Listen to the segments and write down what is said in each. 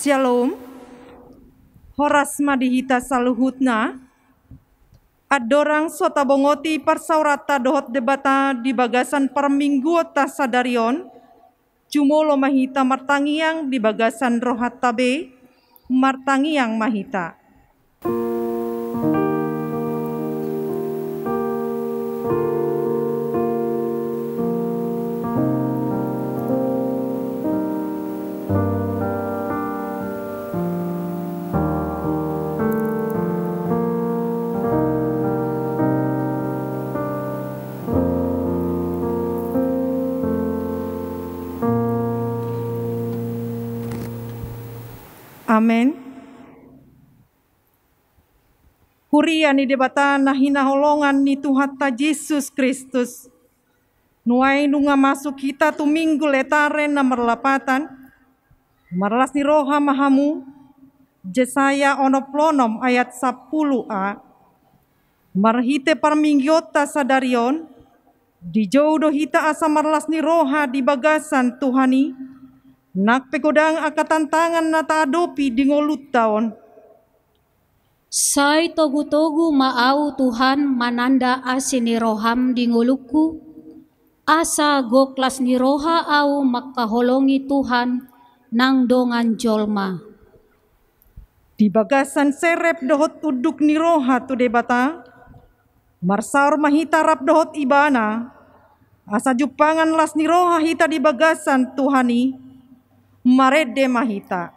Shalom, horas madihita saluhutna, adorang sota bongoti parsaurata dohot debata di bagasan permingguota sadarion, cumolo mahita martangiang di bagasan rohat tabe, martangiang mahita. Amen. Huria ni debata nahina holongan ni Tuhan ta Yesus Kristus. Nuai nunga masuk kita tu minggu letaren na merlapatan. Marlas ni roha mahamu. Jesaya onoplonom ayat 10a. Marhite parmingyota sadarion. Di jodoh hita asa marlas ni roha di bagasan Tuhani. Nak pegodang akatantangan na taadopi di ngolut taon. Say togu-togu maau Tuhan mananda asin ni roham di nguluku. Asa goklas ni roha au makaholongi Tuhan nang dongan jolma. Di bagasan serep dohot uduk ni roha tu debata. Marsaur mahita rap dohot ibana. Asa jupangan las ni roha hita di bagasan Tuhani. Marede mahita.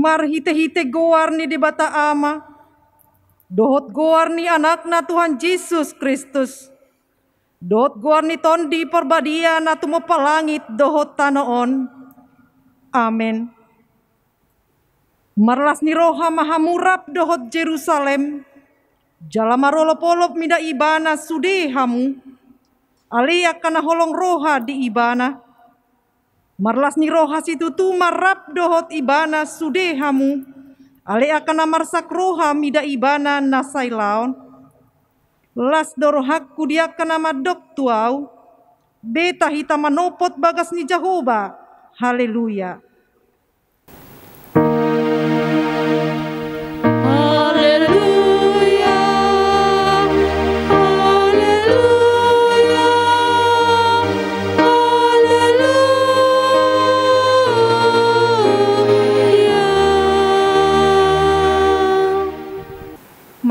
Marhite-hite goar ni debata ama. Dohot goar ni anakna Tuhan Yesus Kristus. Dohot goar ni tondi perbadia na tumapalangit dohot tanoon. Amen. Marlas ni roha mahamurap dohot Jerusalem. Jalamarolop-olop mida ibana sudehamu. Aliak kana holong roha di ibana. Marlas ni roha situ tu marap dohot ibana sudehamu. Ale akan marsak roha mida ibana nasailaon. Las dorohak kudiak kana madok tuau. Beta hita manopot bagas ni Jehovah. Haleluya. Haleluya.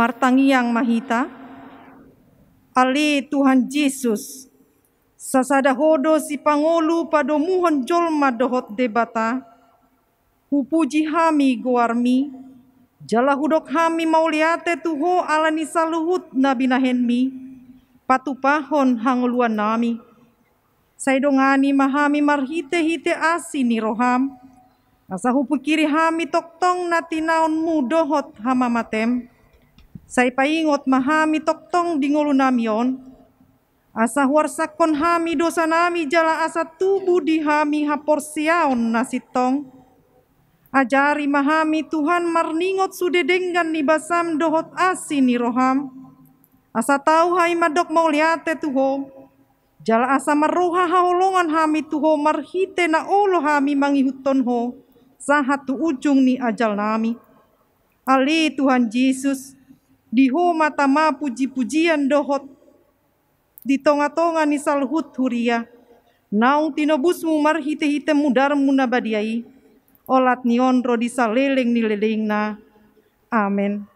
martangiang mahita. Ali Tuhan Yesus, sasada hodo si pangolu padomuhon jolma dohot debata, hupuji hami goarmi, jala hudok hami mauliate tuho alani saluhut nabinahenmi, patupahon hanguluan nami. Saidongani mahami marhite-hite asini roham, asa hupukiri hami toktong natinaon mudohot hamamatem, say paingot mahami toktong dingolu namion, asa huarsakon hami dosa nami jala asa tubuh di hami haporsiaon nasitong, ajari mahami Tuhan marningot sudedenggan ni basam dohot asini roham, asa tau hai madok mauliate tuho, jala asa maroha haolongan hami tuho marhite na olo hami mangihuton ho sahatu ujung ni ajal nami. Ali Tuhan Yesus, diho mata ma puji-pujian dohot di tonga-tonga ni salhut huria, naung tinobusmu marhite-hite mudar munabadiai, olat nion rodi saleleng ni lelengna. Amen.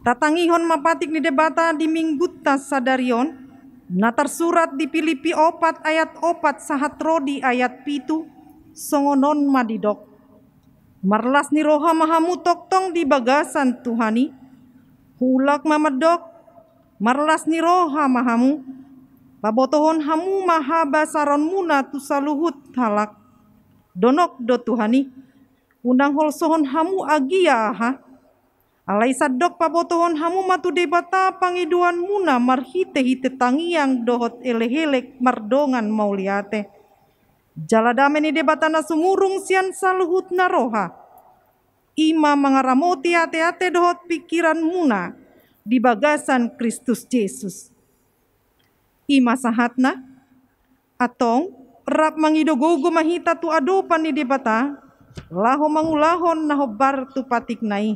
Tatangihon mapatik ni debata di mingguta sadarion, natar surat di Filipi 4 ayat 4 sahat rodi ayat 7 songonon madidok. Marlas ni roha mahamu toktong di bagasan Tuhani, hulak mamadok, marlas ni roha mahamu, pabotohon hamu mahaba saron muna tu saluhut halak, donok do Tuhani, unang holsohon hamu agia aha, alai sadok pabotohon hamu matu debata pangiduan muna marhite-hite tangiang dohot elehelek mardongan mauliate. Jaladame ni debatana sumurung sian saluhut na roha. Ima mangaramoti ate-ate dohot pikiran muna di bagasan Kristus Yesus. Ima sahatna atong rap mangidogogo mahita tu adopan ni debata laho mangulahon nahobar tu patik nai.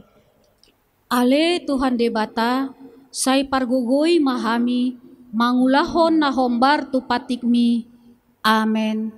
Ale Tuhan debata, say pargugoy mahami, mangulahon na hombar tu patikmi. Amen.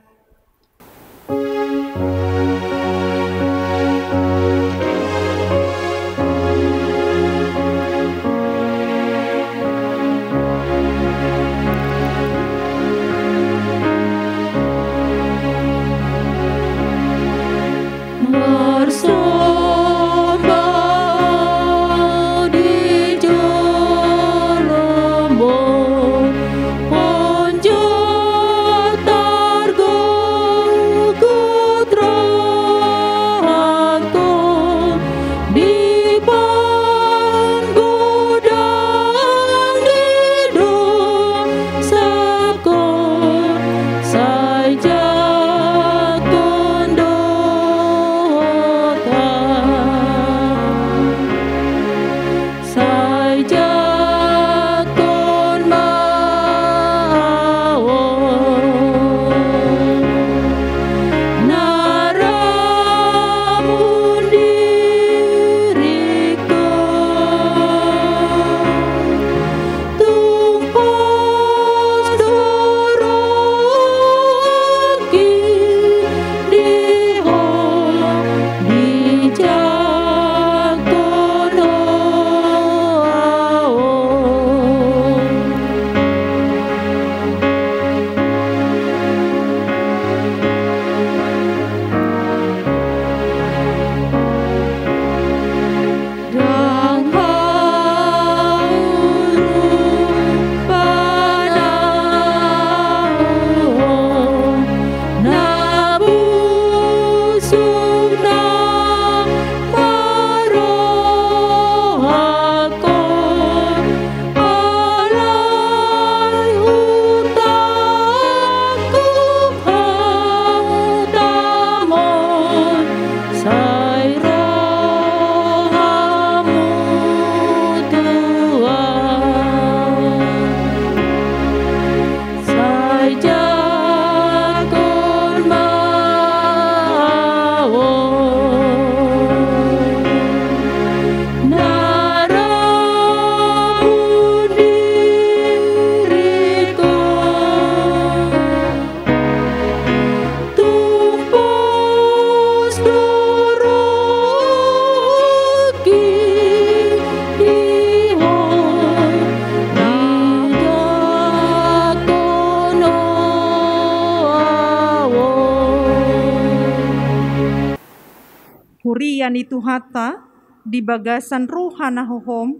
Hurian itu hata di bagasan rohana hohom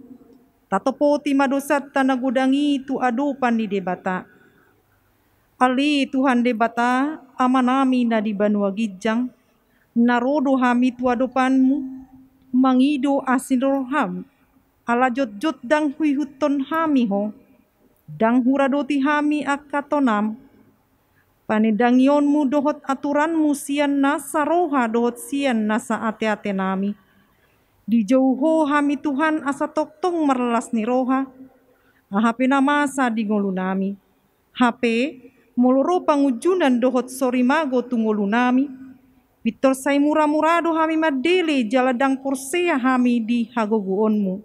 tatopoti madosat tanah gudangi itu adopan di debata. Ali Tuhan debata amanami na di banua gijang narodo hami tu adopanmu mangido asin roham ala jot dang huihuton hami ho dang huradoti hami akatonam panedangionmu dohot aturanmu sian nasa roha dohot sian nasa ate-ate nami. Di jauho hami Tuhan asa toktong merlas ni roha. Hape namasa di ngolu nami. Hape moloro pangujunan dohot sorimago tungolu nami. Pitor say mura-murado hami madele jaladang porsea hami di hagoguonmu.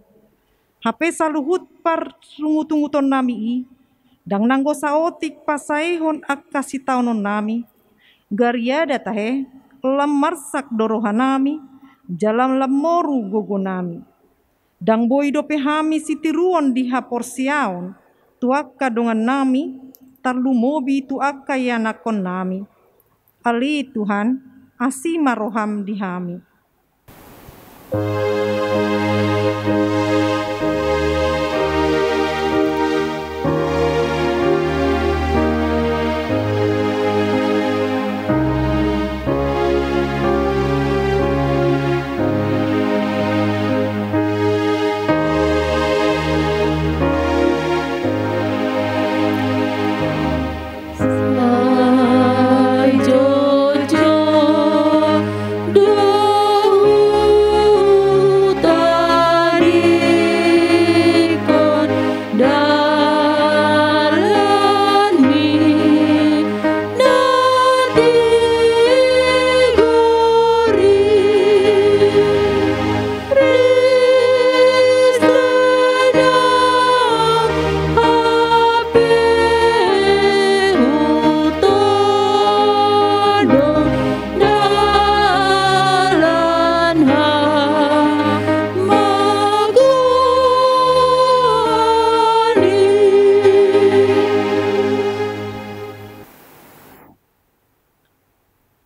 Hape saluhut par rungutunguton nami i. Dang nanggo saotik pasaehon ak kasih taunon nami. Gariada tahe lamarsak dorohan nami. Jalam lamoru gogo nami. Dang boy dope hami sitiruon di haporsiaon. Tuaka dongan nami. Tarlu mobi tuaka yanakon nami. Ali Tuhan asima roham di hami. Jojo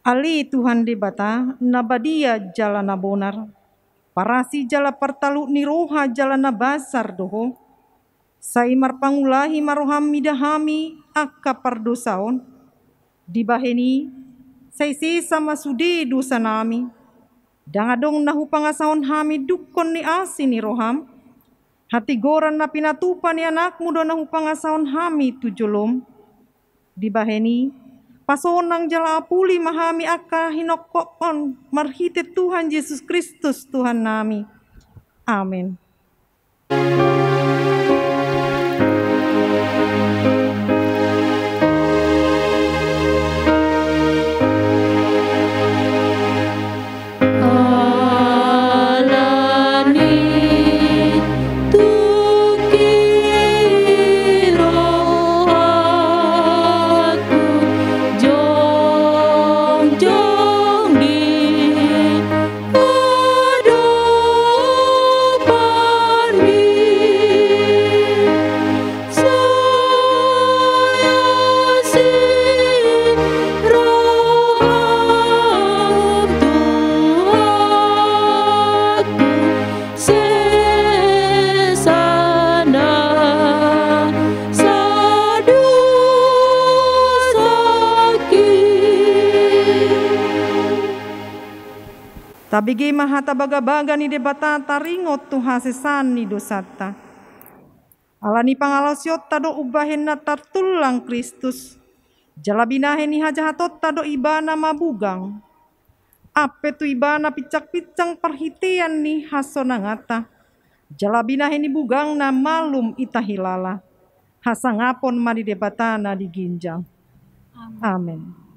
Ali Tuhan debata nabadia jalana bonar. Parasi jala pertalu ni roha jalana basar doho. Saimar pangulahi maroham midahami akka pardosaon. Dibaheni saisi sama sudi dosa nami. Dangadong nahu pangasahon hami dukon ni asi ni roham. Hati goran na pinatupan ni anakmu do nahu pangasahon hami tujulum. Dibaheni pasonang jala apuli mahami akka hinokon marhite Tuhan Yesus Kristus Tuhan nami. Amin. Tabigi mahata baga-baga ni debata taringot tu hasesan ni dosata. Alani pangalosiot tado ubahen na tartulang Kristus. Jalabinahe ni hajahatot tado ibana mabugang. Ape tu ibana picak-picang perhitian ni hasonangata. Jalabinahe ni bugang na malum itahilala. Hasangapon madi debata na diginjang. Amen.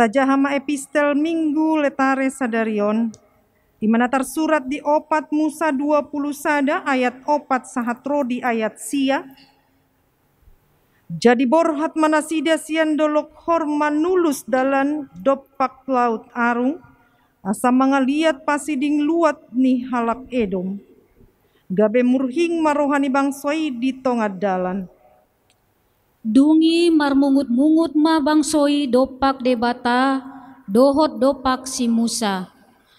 Tajahama epistel minggu letare sadarion, di mana tersurat di opat Musa 20 sada ayat opat sahatro di ayat sia. Jadi borhat manasida sian dolok horman nulus dalan dopak laut arung, asa mangaliat pasiding luat ni halak Edom. Gabe murhing marohani bangsoi di tongad dalan. Dungi marmungut-mungut ma bangsoi dopak debata, dohot dopak si Musa.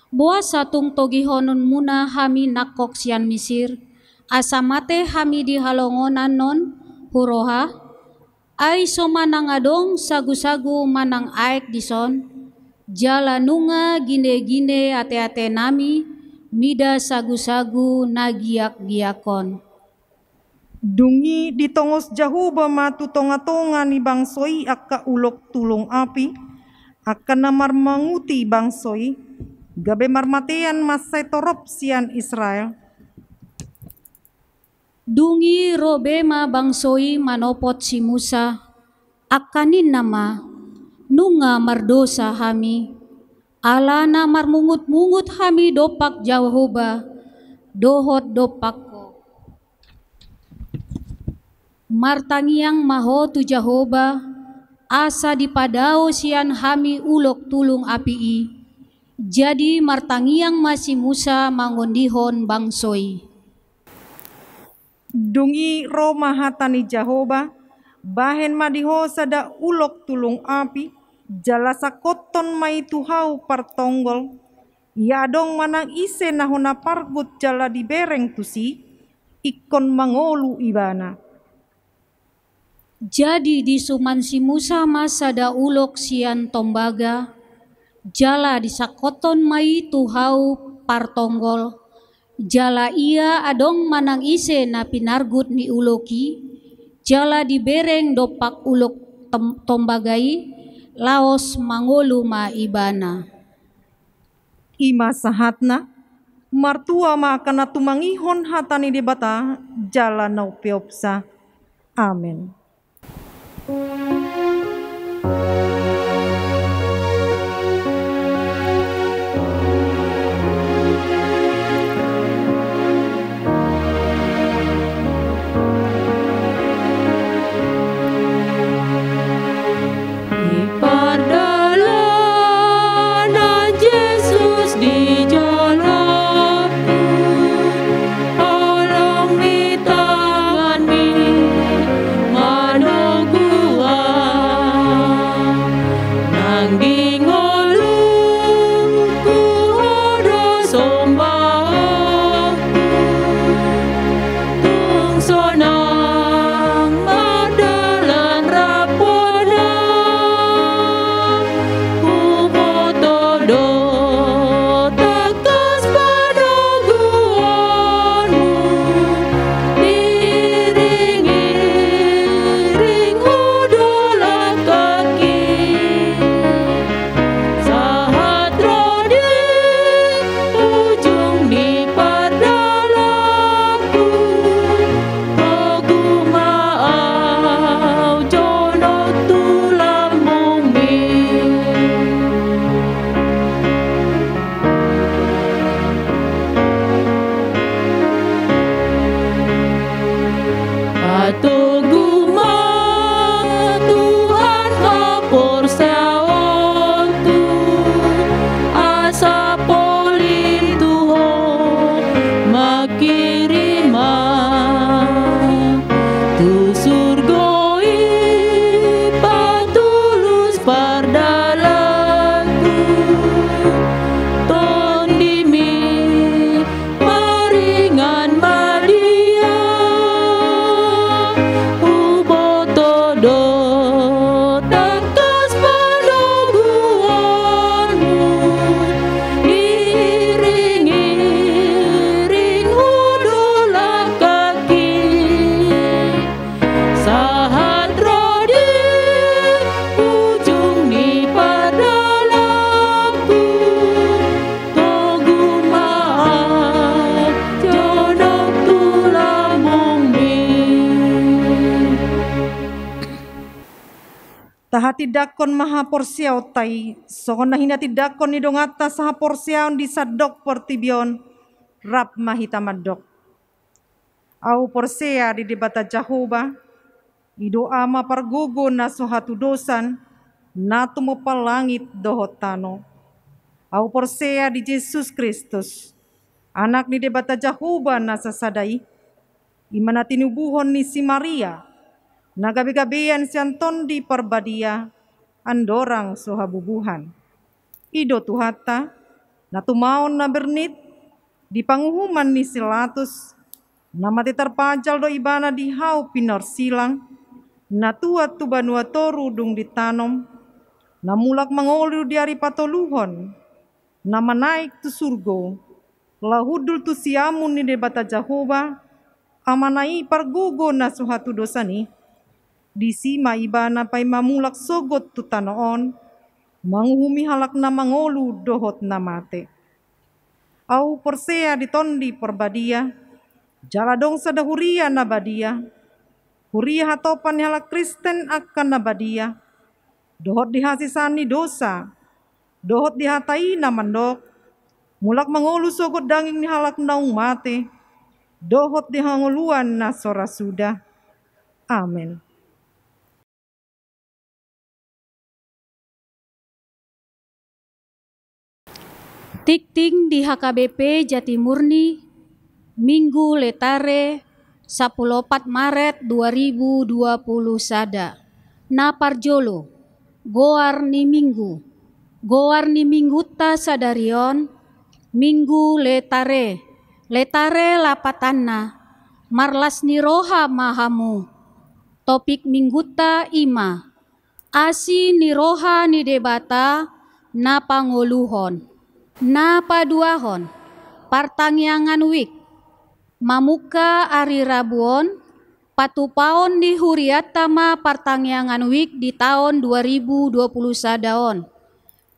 Boa satung togihonon muna hami nakok sian Misir, asa mate hami di halongonan non huroha, ay so manang adong sagu-sagu manang aek dison, jala nunga gine-gine ate-ate nami, mida sagu-sagu nagiak-giakon. Dungi ditongos jahuba matu tonga-tonga ni bangsoi akka ulok tulong api, akka namar manguti bangsoi, gabe marmatean masay torop sian Israel. Dungi robema bangsoi manopot si Musa, akanin nama, nunga mardosa hami. Alana marmungut-mungut hami dopak Jehovah, dohot dopakko. Martangiang maho tu Jehovah, asa dipadao sian hami ulok tulung apii. Jadi martangiang masih Musa mangondihon bangsoi. Dungi ro mahatani Jehovah, bahen madiho sada ulok tulung api, jalasa koton mai tuhau partonggol, ya dong manang ise nahona pargut jala di bereng tusi, ikon mangolu ibana. Jadi disuman si Musa masada ulok sian tombaga, jala disakoton mai tuhau partonggol, jala ia adong manang ise na pinargut ni uloki, jala dibereng dopak ulok tombagai, laos mangolu ma ibana. Ima sahatna, martua ma kana tumangihon hatani debata, jala nau peopsa. Amin. Tahati dakon maha porsiau tai, sokon hina tidakon ni dongata saha porsiau di sadok portibion, rap mahita madok. Au porsea di debata Jehovah, ido ama pargugo na sohatu dosan, natu mopalangit dohotano. Au porsea di Yesus Kristus, anak ni debata Jehovah na sasadai, imana tinubuhon ni si Maria, nagabi-gabian sianton di perbadia, andorang sohabubuhan. Ido tuhata, natumaon na bernit, di panguhuman ni silatus, namati terpajal do ibana di hau pinor silang, natua tu banua toru dung ditanom, namulak mangolu diari patoluhon, nama naik tu surgo, lahudul tu siamun ni debata Jehovah, amanai pargugo na suhatu dosani, di sima ibana pay mamulak sogot tu tanoon, manguhumi halak na mangolu dohot na mate. Au porsea ditondi perbadia, jaladong sadahuria na badia, huria hatopan halak Kristen akan na badia, dohot dihasisani dosa, dohot dihatai na mandok, mulak mangolu sogot danging ni halak naung mate, dohot dihangoluan na sora sudah. Amin. Tikting di HKBP Jatimurni, Minggu Letare 14 Maret 2020 sada. Naparjolo, goar ni Minggu ta sadarion, Minggu Letare lapatanna, marlas ni roha mahamu. Topik mingguta ima, asi ni roha ni debata, na pangoluhon, na paduahon, partangyangan wik, mamuka ari Rabuon, patupaon di huriatama partangyangan wik di tahun 2020 sadaon.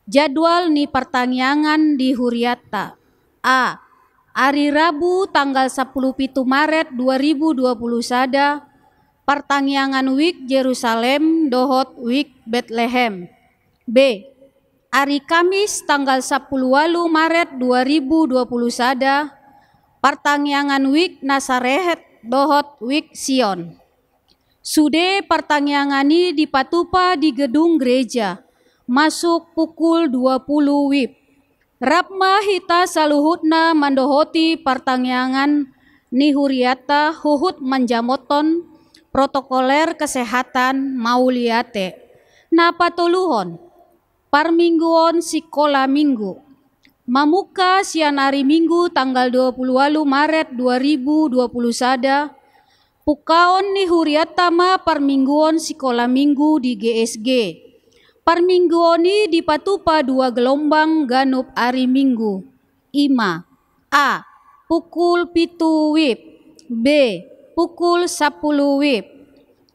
Jadwal ni partangyangan di huriata. A. Ari Rabu tanggal 10 Maret 2020 sada, partangyangan wik Yerusalem dohot wik Bethlehem. B. Ari Kamis tanggal 10 Maret 2020 sada, partangyangan wik Nasaret dohot wik Sion. Sude partangyangan di patupa di gedung gereja, masuk pukul 20 WIB. Rapma hita saluhutna mandohoti partangyangan ni huriata huhut manjamoton protokoler kesehatan mauliate. Napatuluhon, parmingguon sikola minggu. Mamuka sianari Minggu tanggal 20 Maret 2020 sada, pukaon ni huriatama parmingguon sikola minggu di GSG. Parmingguoni di patupa 2 gelombang ganup ari Minggu. Ima. A. Pukul 7 WIB. B. Pukul 10 WIB.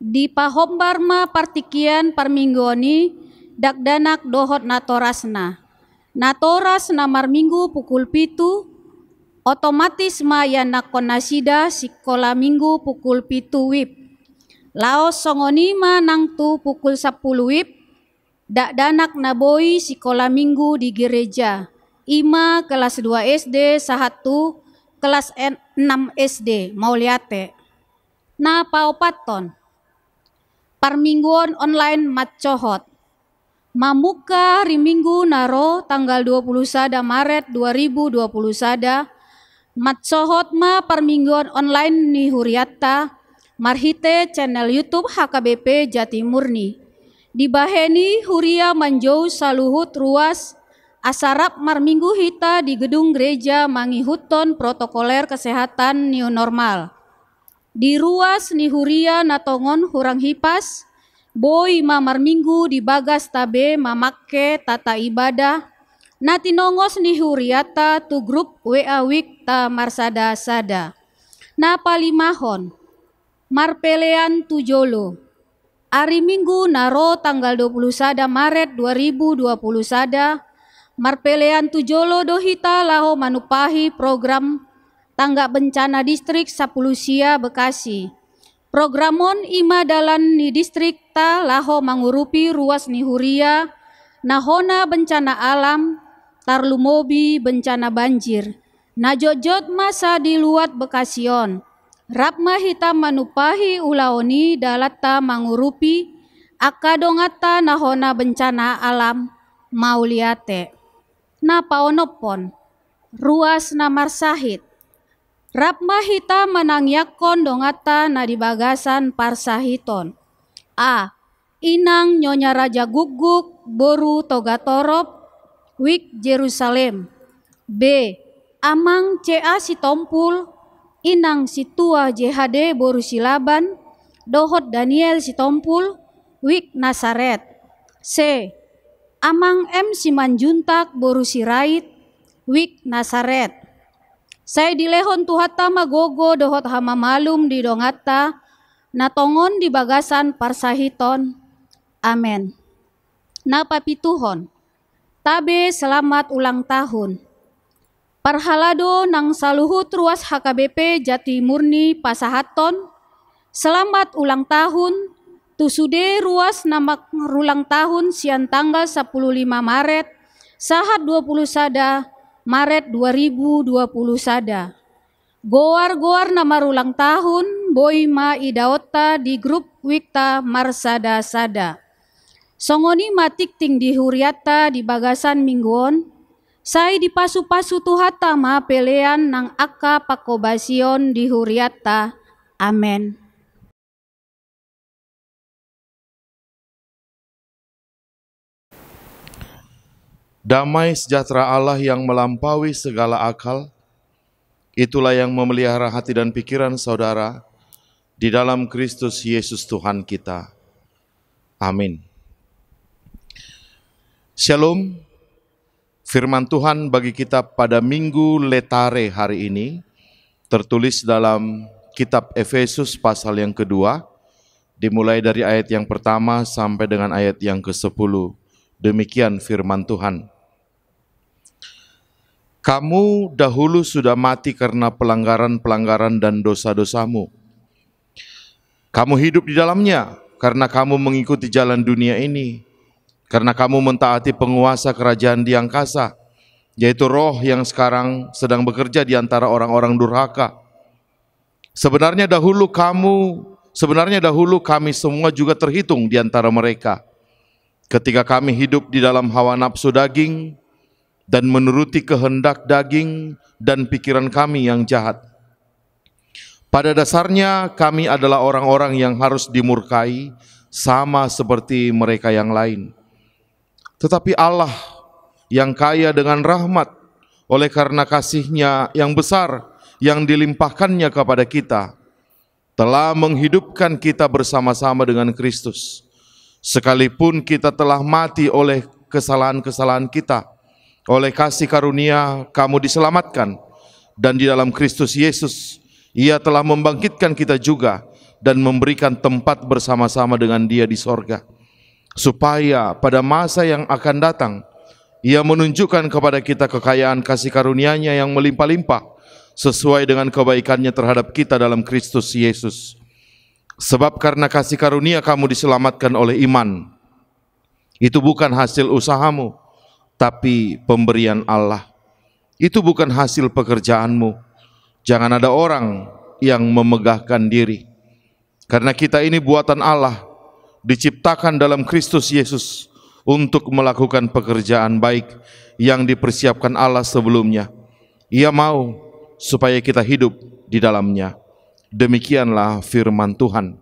Di pahombarma partikian parmingguoni dakdanak dohot natorasna. Natoras namar Minggu pukul 7, otomatis mayanak konasida sikola Minggu pukul 7 WIB. Laos songonima nangtu pukul 10 WIB, dakdanak naboi sikola Minggu di gereja. Ima kelas 2 SD, 1 kelas 6 SD, Mauliate. Na paopaton, parmingguon online matcohot. Mamuka hari Minggu naro tanggal 21 Maret 2020 sada, matcohot ma parmingguon online ni huriata, marhite channel YouTube HKBP Jatimurni. Dibaheni huria manjau saluhut ruas asarap marminggu hita di gedung gereja mangihuton protokoler kesehatan new normal. Di ruas ni huria natongon hurang hipas, boy mamar minggu di bagas tabe mamakke tata ibadah, natinongos ni huriata tu grup WA Wik ta marsada sada. Na palimahon, marpelean tujolo. Ari Minggu naro tanggal 21 Maret 2020 sada, marpelean tujolo dohita laho manupahi program tangga bencana distrik Sapulusia Bekasi. Programon ima dalan ni distrik ta laho mangurupi ruas ni huria, nahona bencana alam, tarlumobi bencana banjir, najojot masa di luat Bekasion. Rapma hitam manupahi ulaoni dalata mangurupi akadongata nahona bencana alam mauliate. Na paonopon, ruas namar sahit. Rapma hitam manangyakon dongata na dibagasan parsahiton. A. Inang Nyonya Raja Guguk Boru Togatorop Wik Jerusalem. B. Amang CA Sitompul Inang Situa JHD Boru Silaban Dohot Daniel Sitompul Wik Nasaret. C. Amang M Simanjuntak Boru Sirait Wik Nasaret. Saya dilehon tuhata magogo dohot hama malum di dongata natongon di bagasan parsahiton. Amen. Napapituhon, tabe selamat ulang tahun. Parhalado nang saluhut ruas HKBP Jatimurni Pasahaton, selamat ulang tahun tusude ruas nama rulang tahun sian tanggal 15 Maret, sahat 20 sada, Maret 2020 sada. Goar-goar nama rulang tahun, boy ma idaota di grup Wikta Marsada sada. Songoni matik ting di huriata di bagasan mingguon, saya dipasu-pasu tuhata ma pelean nang aka pakobasion di huriata. Amen. Damai sejahtera Allah yang melampaui segala akal, itulah yang memelihara hati dan pikiran saudara di dalam Kristus Yesus Tuhan kita. Amin. Shalom. Firman Tuhan bagi kita pada Minggu Letare hari ini tertulis dalam kitab Efesus pasal yang kedua, dimulai dari ayat yang pertama sampai dengan ayat yang ke-10. Demikian firman Tuhan. Kamu dahulu sudah mati karena pelanggaran-pelanggaran dan dosa-dosamu. Kamu hidup di dalamnya karena kamu mengikuti jalan dunia ini, karena kamu mentaati penguasa kerajaan di angkasa, yaitu roh yang sekarang sedang bekerja di antara orang-orang durhaka. Sebenarnya dahulu kami semua juga terhitung di antara mereka, ketika kami hidup di dalam hawa nafsu daging dan menuruti kehendak daging dan pikiran kami yang jahat. Pada dasarnya kami adalah orang-orang yang harus dimurkai sama seperti mereka yang lain. Tetapi Allah yang kaya dengan rahmat oleh karena kasih-Nya yang besar yang dilimpahkannya kepada kita, telah menghidupkan kita bersama-sama dengan Kristus. Sekalipun kita telah mati oleh kesalahan-kesalahan kita, oleh kasih karunia kamu diselamatkan, dan di dalam Kristus Yesus Ia telah membangkitkan kita juga dan memberikan tempat bersama-sama dengan Dia di sorga, supaya pada masa yang akan datang Ia menunjukkan kepada kita kekayaan kasih karunia-Nya yang melimpah-limpah sesuai dengan kebaikan-Nya terhadap kita dalam Kristus Yesus. Sebab karena kasih karunia kamu diselamatkan oleh iman. Itu bukan hasil usahamu, tapi pemberian Allah. Itu bukan hasil pekerjaanmu. Jangan ada orang yang memegahkan diri. Karena kita ini buatan Allah, diciptakan dalam Kristus Yesus untuk melakukan pekerjaan baik yang dipersiapkan Allah sebelumnya. Ia mau supaya kita hidup di dalamnya. Demikianlah firman Tuhan.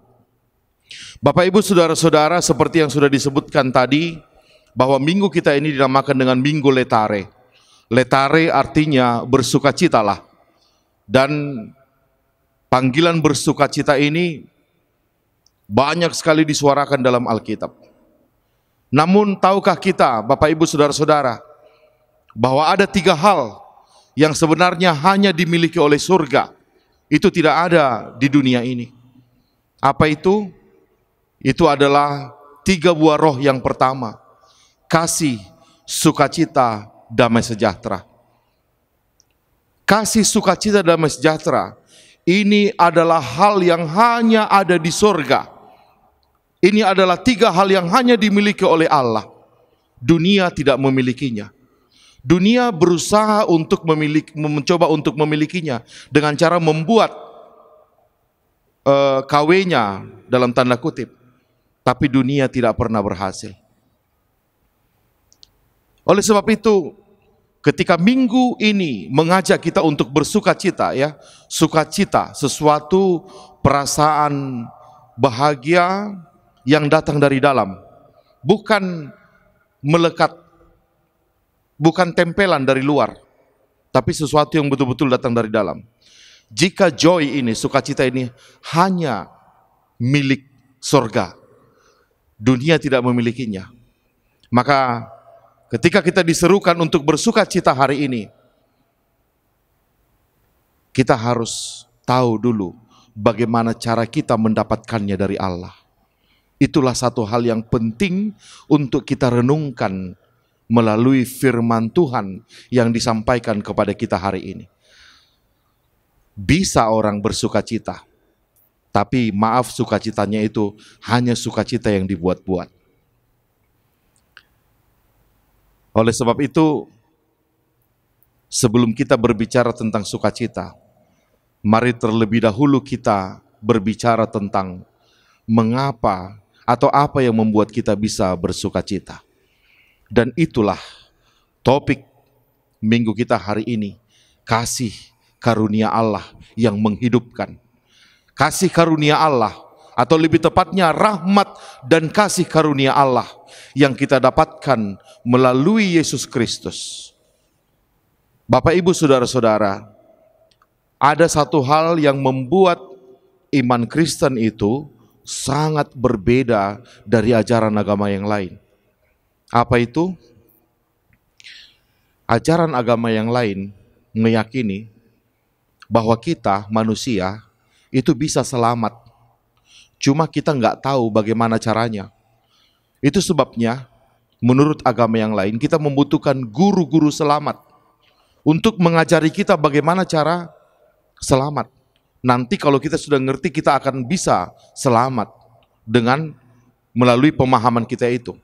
Bapak Ibu saudara-saudara, seperti yang sudah disebutkan tadi, bahwa minggu kita ini dinamakan dengan Minggu Letare. Letare artinya bersukacitalah. Dan panggilan bersukacita ini banyak sekali disuarakan dalam Alkitab. Namun tahukah kita, Bapak Ibu saudara-saudara, bahwa ada 3 hal yang sebenarnya hanya dimiliki oleh surga. Itu tidak ada di dunia ini. Apa itu? Itu adalah 3 buah roh yang pertama: kasih, sukacita, damai sejahtera. Kasih, sukacita, damai sejahtera ini adalah hal yang hanya ada di surga. Ini adalah 3 hal yang hanya dimiliki oleh Allah. Dunia tidak memilikinya. Dunia berusaha untuk mencoba untuk memilikinya dengan cara membuat KW-nya dalam tanda kutip. Tapi dunia tidak pernah berhasil. Oleh sebab itu, ketika minggu ini mengajak kita untuk bersukacita, ya, sukacita, sesuatu perasaan bahagia yang datang dari dalam, bukan melekat, bukan tempelan dari luar, tapi sesuatu yang betul-betul datang dari dalam. Jika joy ini, sukacita ini hanya milik surga, dunia tidak memilikinya, maka ketika kita diserukan untuk bersukacita hari ini, kita harus tahu dulu bagaimana cara kita mendapatkannya dari Allah. Itulah satu hal yang penting untuk kita renungkan melalui firman Tuhan yang disampaikan kepada kita hari ini. Bisa orang bersukacita? Tapi maaf, sukacitanya itu hanya sukacita yang dibuat-buat. Oleh sebab itu, sebelum kita berbicara tentang sukacita, mari terlebih dahulu kita berbicara tentang mengapa atau apa yang membuat kita bisa bersukacita. Dan itulah topik minggu kita hari ini, kasih karunia Allah yang menghidupkan. Kasih karunia Allah, atau lebih tepatnya rahmat dan kasih karunia Allah yang kita dapatkan melalui Yesus Kristus. Bapak, Ibu, saudara-saudara, ada satu hal yang membuat iman Kristen itu sangat berbeda dari ajaran agama yang lain. Apa itu? Ajaran agama yang lain meyakini bahwa kita manusia itu bisa selamat, cuma kita nggak tahu bagaimana caranya. Itu sebabnya menurut agama yang lain kita membutuhkan guru-guru selamat untuk mengajari kita bagaimana cara selamat. Nanti kalau kita sudah ngerti, kita akan bisa selamat dengan melalui pemahaman kita itu.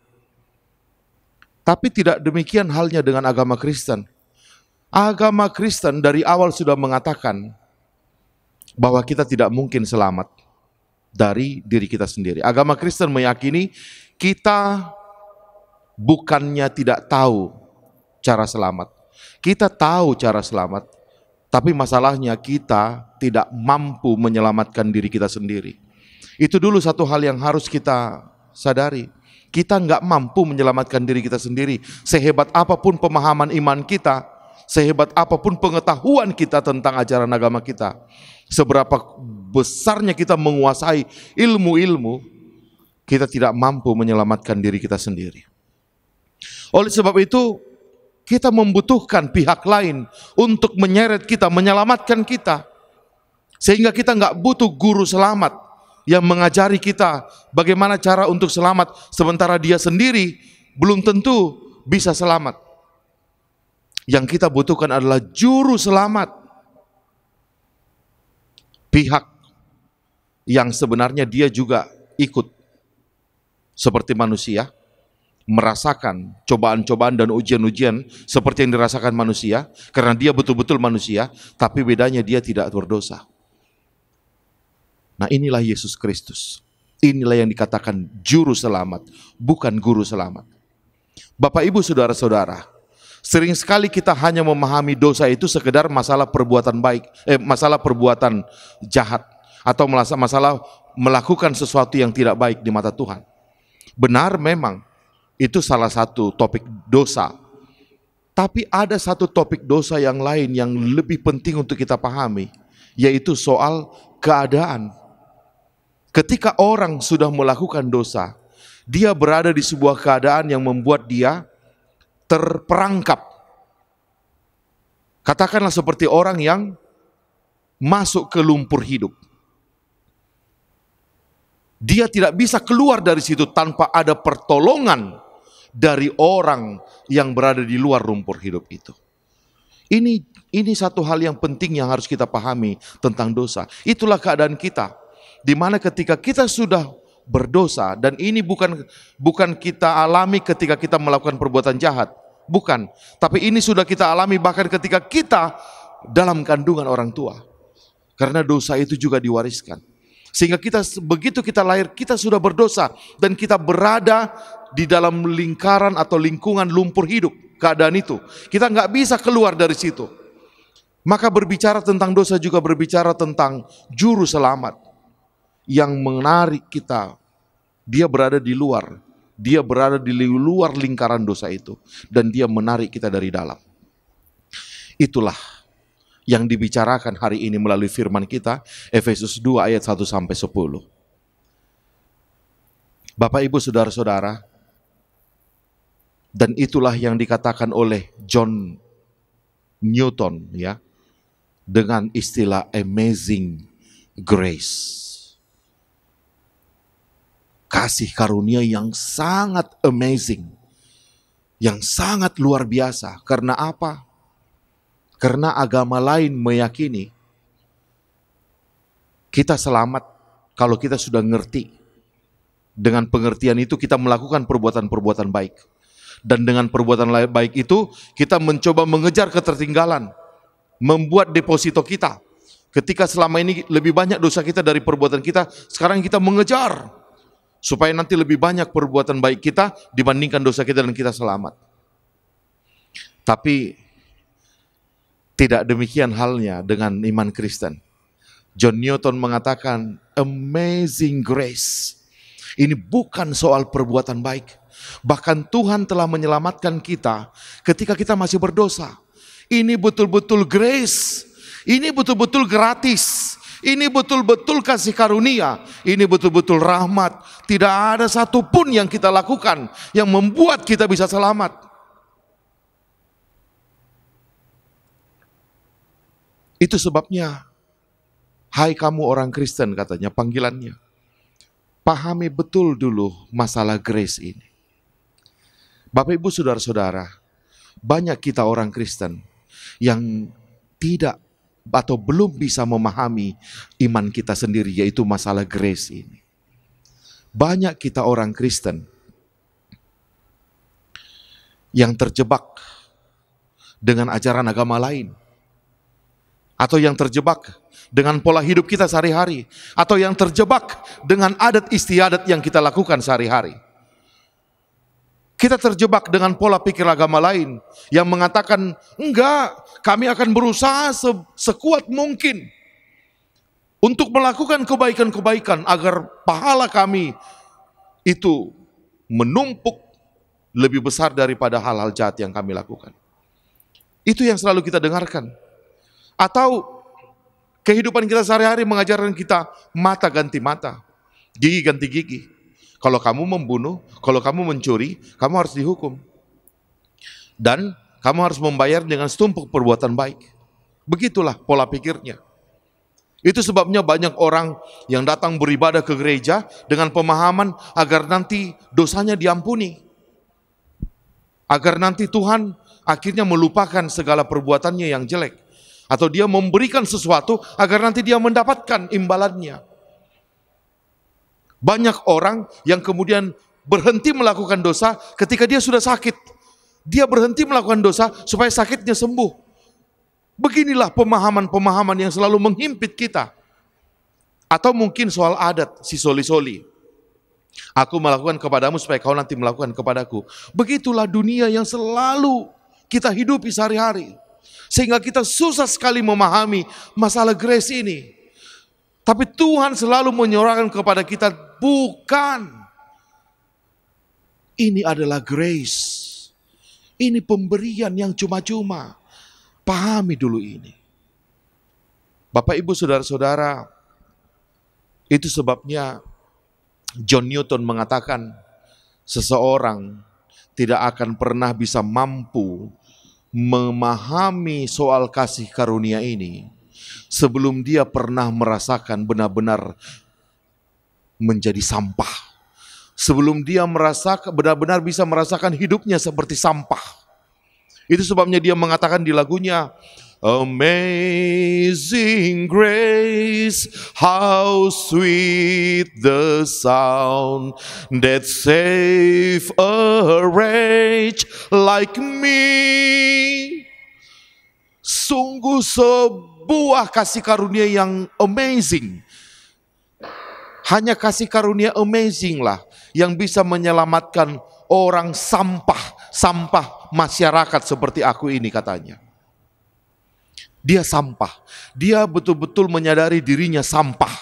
Tapi tidak demikian halnya dengan agama Kristen. Agama Kristen dari awal sudah mengatakan bahwa kita tidak mungkin selamat dari diri kita sendiri. Agama Kristen meyakini kita bukannya tidak tahu cara selamat. Kita tahu cara selamat, tapi masalahnya kita tidak mampu menyelamatkan diri kita sendiri. Itu dulu satu hal yang harus kita sadari. Kita nggak mampu menyelamatkan diri kita sendiri. Sehebat apapun pemahaman iman kita, sehebat apapun pengetahuan kita tentang ajaran agama kita, seberapa besarnya kita menguasai ilmu-ilmu, kita tidak mampu menyelamatkan diri kita sendiri. Oleh sebab itu, kita membutuhkan pihak lain untuk menyeret kita, menyelamatkan kita. Sehingga kita nggak butuh guru selamat yang mengajari kita bagaimana cara untuk selamat, sementara dia sendiri belum tentu bisa selamat. Yang kita butuhkan adalah juru selamat, pihak yang sebenarnya dia juga ikut seperti manusia, merasakan cobaan-cobaan dan ujian-ujian seperti yang dirasakan manusia, karena dia betul-betul manusia, tapi bedanya dia tidak berdosa. Nah, inilah Yesus Kristus. Inilah yang dikatakan juru selamat, bukan guru selamat. Bapak, Ibu, saudara-saudara, sering sekali kita hanya memahami dosa itu sekedar masalah perbuatan baik, masalah perbuatan jahat, atau masalah melakukan sesuatu yang tidak baik di mata Tuhan. Benar, memang itu salah satu topik dosa. Tapi ada satu topik dosa yang lain yang lebih penting untuk kita pahami, yaitu soal keadaan. Ketika orang sudah melakukan dosa, dia berada di sebuah keadaan yang membuat dia terperangkap. Katakanlah seperti orang yang masuk ke lumpur hidup. Dia tidak bisa keluar dari situ tanpa ada pertolongan dari orang yang berada di luar lumpur hidup itu. Ini satu hal yang penting yang harus kita pahami tentang dosa. Itulah keadaan kita, di mana ketika kita sudah berdosa, dan ini bukan kita alami ketika kita melakukan perbuatan jahat, bukan, tapi ini sudah kita alami bahkan ketika kita dalam kandungan orang tua, karena dosa itu juga diwariskan. Sehingga begitu kita lahir, kita sudah berdosa dan kita berada di dalam lingkaran atau lingkungan lumpur hidup. Keadaan itu kita nggak bisa keluar dari situ. Maka berbicara tentang dosa juga berbicara tentang juru selamat yang menarik kita. Dia berada di luar, dia berada di luar lingkaran dosa itu, dan dia menarik kita dari dalam. Itulah yang dibicarakan hari ini melalui firman kita, Efesus 2 ayat 1-10. Bapak, Ibu, saudara-saudara, dan itulah yang dikatakan oleh John Newton, ya, dengan istilah amazing grace. Kasih karunia yang sangat amazing, yang sangat luar biasa. Karena apa? Karena agama lain meyakini kita selamat kalau kita sudah ngerti. Dengan pengertian itu kita melakukan perbuatan-perbuatan baik. Dan dengan perbuatan baik itu kita mencoba mengejar ketertinggalan, membuat deposito kita. Ketika selama ini lebih banyak dosa kita dari perbuatan kita, sekarang kita mengejar supaya nanti lebih banyak perbuatan baik kita dibandingkan dosa kita dan kita selamat. Tapi tidak demikian halnya dengan iman Kristen. John Newton mengatakan, amazing grace. Ini bukan soal perbuatan baik. Bahkan Tuhan telah menyelamatkan kita ketika kita masih berdosa. Ini betul-betul grace. Ini betul-betul gratis. Ini betul-betul kasih karunia. Ini betul-betul rahmat. Tidak ada satupun yang kita lakukan yang membuat kita bisa selamat. Itu sebabnya, hai kamu orang Kristen, katanya panggilannya, pahami betul dulu masalah grace ini. Bapak Ibu saudara-saudara, banyak kita orang Kristen yang tidak atau belum bisa memahami iman kita sendiri, yaitu masalah grace ini. Banyak kita orang Kristen yang terjebak dengan ajaran agama lain, atau yang terjebak dengan pola hidup kita sehari-hari, atau yang terjebak dengan adat istiadat yang kita lakukan sehari-hari. Kita terjebak dengan pola pikir agama lain yang mengatakan, enggak, kami akan berusaha sekuat mungkin untuk melakukan kebaikan-kebaikan agar pahala kami itu menumpuk lebih besar daripada hal-hal jahat yang kami lakukan. Itu yang selalu kita dengarkan. Atau kehidupan kita sehari-hari mengajarkan kita mata ganti mata, gigi ganti gigi. Kalau kamu membunuh, kalau kamu mencuri, kamu harus dihukum. Dan kamu harus membayar dengan setumpuk perbuatan baik. Begitulah pola pikirnya. Itu sebabnya banyak orang yang datang beribadah ke gereja dengan pemahaman agar nanti dosanya diampuni. Agar nanti Tuhan akhirnya melupakan segala perbuatannya yang jelek. Atau dia memberikan sesuatu agar nanti dia mendapatkan imbalannya. Banyak orang yang kemudian berhenti melakukan dosa ketika dia sudah sakit. Dia berhenti melakukan dosa supaya sakitnya sembuh. Beginilah pemahaman-pemahaman yang selalu menghimpit kita. Atau mungkin soal adat, si soli-soli. Aku melakukan kepadamu supaya kau nanti melakukan kepadaku. Begitulah dunia yang selalu kita hidupi sehari-hari. Sehingga kita susah sekali memahami masalah grace ini. Tapi Tuhan selalu menyorongkan kepada kita, bukan. Ini adalah grace. Ini pemberian yang cuma-cuma. Pahami dulu ini. Bapak Ibu saudara-saudara, itu sebabnya John Newton mengatakan, seseorang tidak akan pernah bisa mampu memahami soal kasih karunia ini sebelum dia pernah merasakan benar-benar menjadi sampah. Sebelum dia benar-benar bisa merasakan hidupnya seperti sampah. Itu sebabnya dia mengatakan di lagunya, Amazing grace, how sweet the sound that saved a wretch like me. Sungguh sebuah kasih karunia yang amazing. Hanya kasih karunia amazing lah yang bisa menyelamatkan orang sampah masyarakat seperti aku ini, katanya. Dia sampah. Dia betul-betul menyadari dirinya sampah.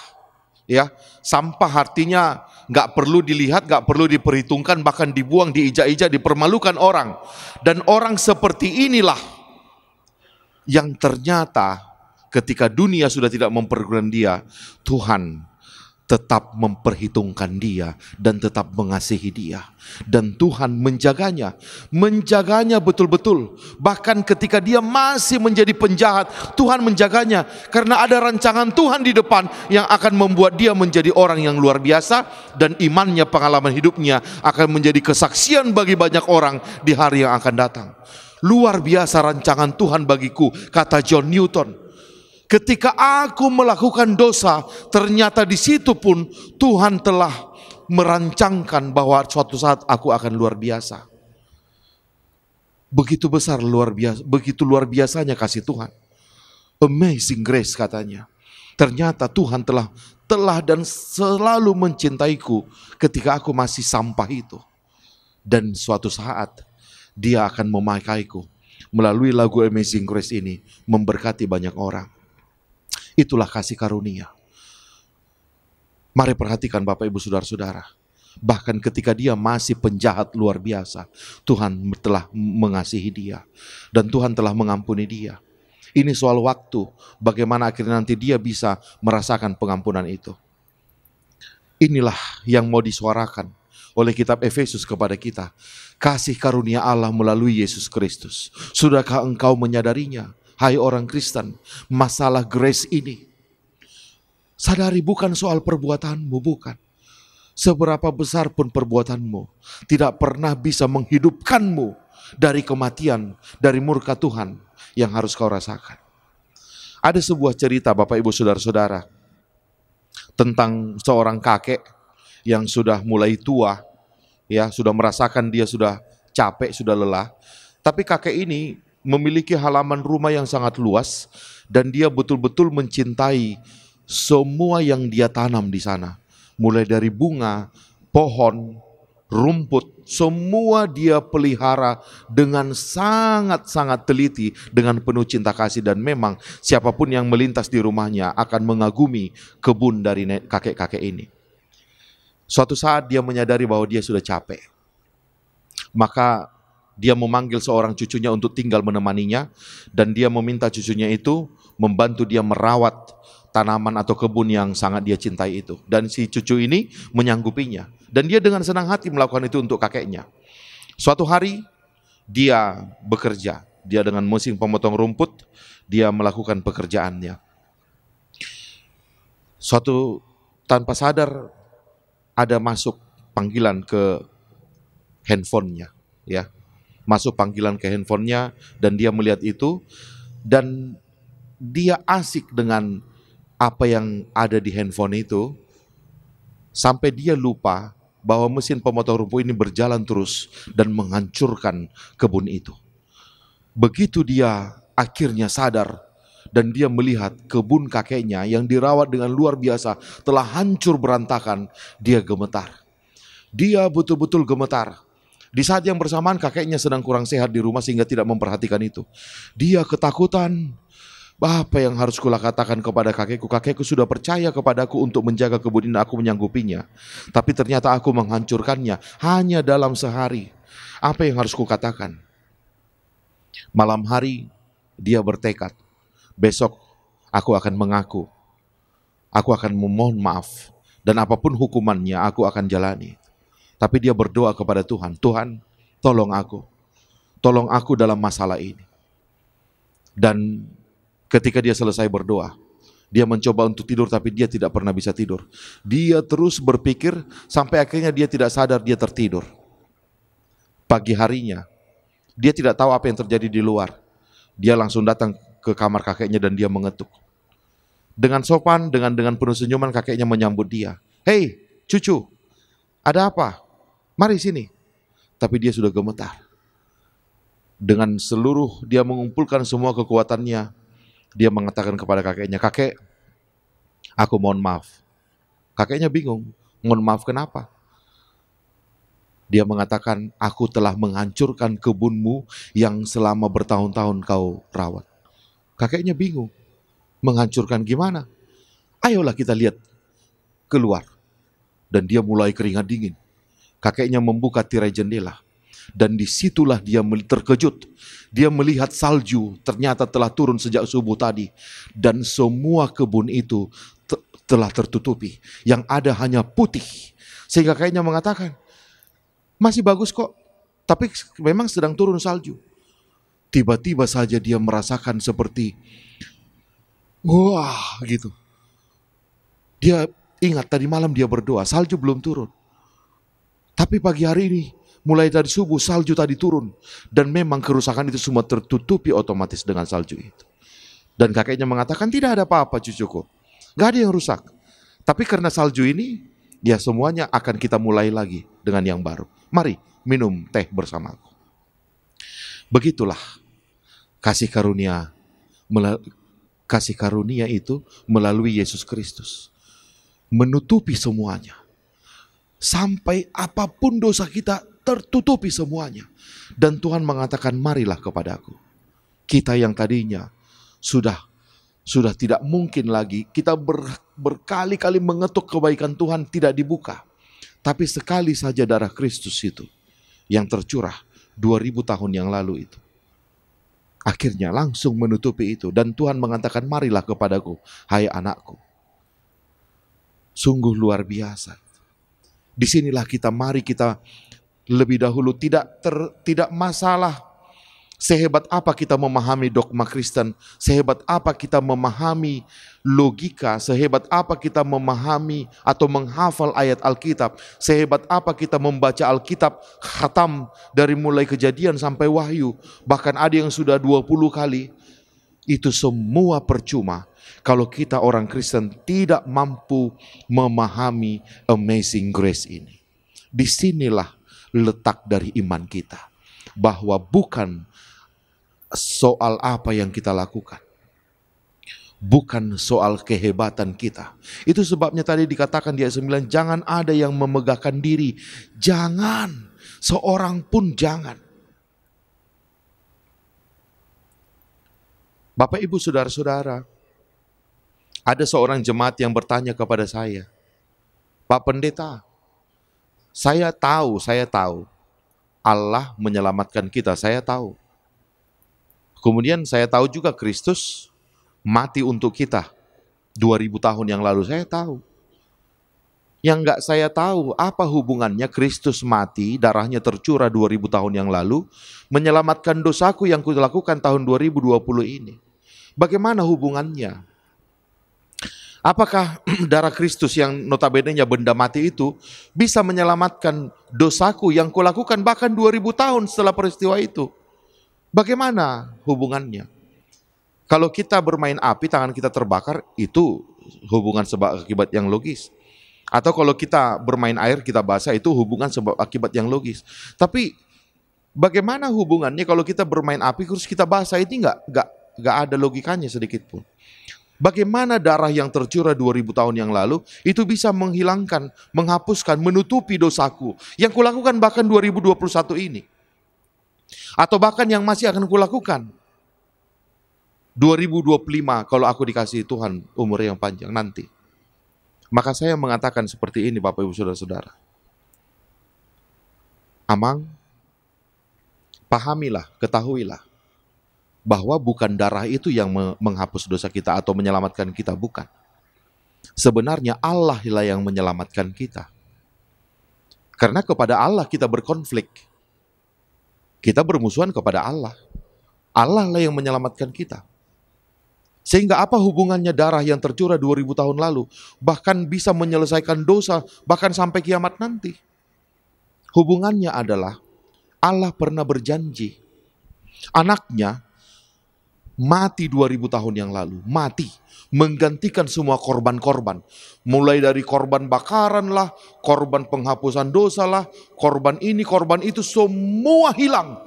Ya, sampah artinya nggak perlu dilihat, nggak perlu diperhitungkan, bahkan dibuang, diijak-ijak, dipermalukan orang. Dan orang seperti inilah yang ternyata ketika dunia sudah tidak mempergunakan dia, Tuhan tetap memperhitungkan dia dan tetap mengasihi dia. Dan Tuhan menjaganya betul-betul. Bahkan ketika dia masih menjadi penjahat, Tuhan menjaganya. Karena ada rancangan Tuhan di depan yang akan membuat dia menjadi orang yang luar biasa. Dan imannya, pengalaman hidupnya akan menjadi kesaksian bagi banyak orang di hari yang akan datang. Luar biasa rancangan Tuhan bagiku, kata John Newton. Ketika aku melakukan dosa, ternyata di situ pun Tuhan telah merancangkan bahwa suatu saat aku akan luar biasa. Begitu besar, luar biasa, begitu luar biasanya kasih Tuhan. Amazing grace katanya. Ternyata Tuhan telah dan selalu mencintaiku ketika aku masih sampah itu. Dan suatu saat Dia akan memakaiku melalui lagu Amazing Grace ini, memberkati banyak orang. Itulah kasih karunia. Mari perhatikan Bapak Ibu Saudara-saudara. Bahkan ketika dia masih penjahat luar biasa, Tuhan telah mengasihi dia. Dan Tuhan telah mengampuni dia. Ini soal waktu, bagaimana akhirnya nanti dia bisa merasakan pengampunan itu. Inilah yang mau disuarakan oleh kitab Efesus kepada kita. Kasih karunia Allah melalui Yesus Kristus. Sudahkah engkau menyadarinya? Hai orang Kristen, masalah grace ini, sadari bukan soal perbuatanmu, bukan. Seberapa besar pun perbuatanmu, tidak pernah bisa menghidupkanmu dari kematian, dari murka Tuhan yang harus kau rasakan. Ada sebuah cerita Bapak Ibu Saudara-saudara, tentang seorang kakek yang sudah mulai tua, ya sudah merasakan dia sudah capek, sudah lelah. Tapi kakek ini memiliki halaman rumah yang sangat luas dan dia betul-betul mencintai semua yang dia tanam di sana. Mulai dari bunga, pohon, rumput, semua dia pelihara dengan sangat-sangat teliti, dengan penuh cinta kasih. Dan memang siapapun yang melintas di rumahnya akan mengagumi kebun dari kakek-kakek ini. Suatu saat dia menyadari bahwa dia sudah capek. Maka dia memanggil seorang cucunya untuk tinggal menemaninya, dan dia meminta cucunya itu membantu dia merawat tanaman atau kebun yang sangat dia cintai itu. Dan si cucu ini menyanggupinya, dan dia dengan senang hati melakukan itu untuk kakeknya. Suatu hari dia bekerja, dia dengan mesin pemotong rumput, dia melakukan pekerjaannya. Suatu tanpa sadar ada masuk panggilan ke handphonenya, ya. Masuk panggilan ke handphonenya dan dia melihat itu dan dia asik dengan apa yang ada di handphone itu sampai dia lupa bahwa mesin pemotong rumput ini berjalan terus dan menghancurkan kebun itu. Begitu dia akhirnya sadar dan dia melihat kebun kakeknya yang dirawat dengan luar biasa telah hancur berantakan, dia gemetar. Dia betul-betul gemetar. Di saat yang bersamaan kakeknya sedang kurang sehat di rumah sehingga tidak memperhatikan itu. Dia ketakutan. Apa yang harus kukatakan kepada kakekku? Kakekku sudah percaya kepadaku untuk menjaga kebun ini, aku menyanggupinya. Tapi ternyata aku menghancurkannya hanya dalam sehari. Apa yang harus kukatakan? Malam hari dia bertekad, besok aku akan mengaku. Aku akan memohon maaf. Dan apapun hukumannya aku akan jalani. Tapi dia berdoa kepada Tuhan, Tuhan tolong aku dalam masalah ini. Dan ketika dia selesai berdoa, dia mencoba untuk tidur tapi dia tidak pernah bisa tidur. Dia terus berpikir sampai akhirnya dia tidak sadar dia tertidur. Pagi harinya, dia tidak tahu apa yang terjadi di luar. Dia langsung datang ke kamar kakeknya dan dia mengetuk. Dengan sopan, dengan penuh senyuman kakeknya menyambut dia. Hei cucu, ada apa? Mari sini. Tapi dia sudah gemetar. Dengan seluruh dia mengumpulkan semua kekuatannya, dia mengatakan kepada kakeknya, kakek, aku mohon maaf. Kakeknya bingung, mohon maaf kenapa? Dia mengatakan, aku telah menghancurkan kebunmu yang selama bertahun-tahun kau rawat. Kakeknya bingung, menghancurkan gimana? Ayolah kita lihat keluar. Dan dia mulai keringat dingin. Kakeknya membuka tirai jendela. Dan disitulah dia terkejut. Dia melihat salju ternyata telah turun sejak subuh tadi. Dan semua kebun itu telah tertutupi. Yang ada hanya putih. Sehingga kakeknya mengatakan, masih bagus kok. Tapi memang sedang turun salju. Tiba-tiba saja dia merasakan seperti, wah gitu. Dia ingat tadi malam dia berdoa, salju belum turun. Tapi pagi hari ini, mulai dari subuh salju tadi turun. Dan memang kerusakan itu semua tertutupi otomatis dengan salju itu. Dan kakeknya mengatakan, tidak ada apa-apa cucuku, gak ada yang rusak. Tapi karena salju ini, ya semuanya akan kita mulai lagi dengan yang baru. Mari minum teh bersamaku. Begitulah kasih karunia itu melalui Yesus Kristus. Menutupi semuanya. Sampai apapun dosa kita tertutupi semuanya. Dan Tuhan mengatakan, marilah kepadaku. Kita yang tadinya sudah tidak mungkin lagi, kita berkali-kali mengetuk kebaikan Tuhan tidak dibuka. Tapi sekali saja darah Kristus itu yang tercurah 2000 tahun yang lalu itu, akhirnya langsung menutupi itu. Dan Tuhan mengatakan, marilah kepadaku, hai anakku. Sungguh luar biasa. Disinilah mari kita lebih dahulu tidak masalah sehebat apa kita memahami dogma Kristen, sehebat apa kita memahami logika, sehebat apa kita memahami atau menghafal ayat Alkitab, sehebat apa kita membaca Alkitab khatam dari mulai Kejadian sampai Wahyu, bahkan ada yang sudah 20 kali, itu semua percuma kalau kita orang Kristen tidak mampu memahami amazing grace ini. Disinilah letak dari iman kita, bahwa bukan soal apa yang kita lakukan, bukan soal kehebatan kita. Itu sebabnya tadi dikatakan di ayat 9, jangan ada yang memegahkan diri. Jangan, seorang pun jangan. Bapak, Ibu, saudara-saudara, ada seorang jemaat yang bertanya kepada saya, Pak Pendeta, saya tahu Allah menyelamatkan kita, saya tahu. Kemudian saya tahu juga Kristus mati untuk kita 2000 tahun yang lalu, saya tahu. Yang enggak saya tahu, apa hubungannya Kristus mati, darahnya tercurah 2000 tahun yang lalu, menyelamatkan dosaku yang kulakukan tahun 2020 ini. Bagaimana hubungannya? Apakah darah Kristus yang notabene-nya benda mati itu bisa menyelamatkan dosaku yang kulakukan bahkan 2000 tahun setelah peristiwa itu? Bagaimana hubungannya? Kalau kita bermain api, tangan kita terbakar, itu hubungan sebab akibat yang logis. Atau kalau kita bermain air, kita basah, itu hubungan sebab akibat yang logis. Tapi bagaimana hubungannya kalau kita bermain api terus kita basah? Ini nggak ada logikanya sedikit pun. Bagaimana darah yang tercurah 2000 tahun yang lalu itu bisa menghilangkan, menghapuskan, menutupi dosaku yang kulakukan bahkan 2021 ini? Atau bahkan yang masih akan kulakukan 2025 kalau aku dikasih Tuhan umur yang panjang nanti. Maka saya mengatakan seperti ini, Bapak Ibu Saudara-saudara. Amang, pahamilah, ketahuilah bahwa bukan darah itu yang menghapus dosa kita atau menyelamatkan kita, bukan. Sebenarnya Allah lah yang menyelamatkan kita. Karena kepada Allah kita berkonflik. Kita bermusuhan kepada Allah. Allah lah yang menyelamatkan kita. Sehingga apa hubungannya darah yang tercurah 2000 tahun lalu bahkan bisa menyelesaikan dosa bahkan sampai kiamat nanti? Hubungannya adalah Allah pernah berjanji anaknya mati 2000 tahun yang lalu, mati menggantikan semua korban-korban, mulai dari korban bakaran lah, korban penghapusan dosa lah, korban ini, korban itu, semua hilang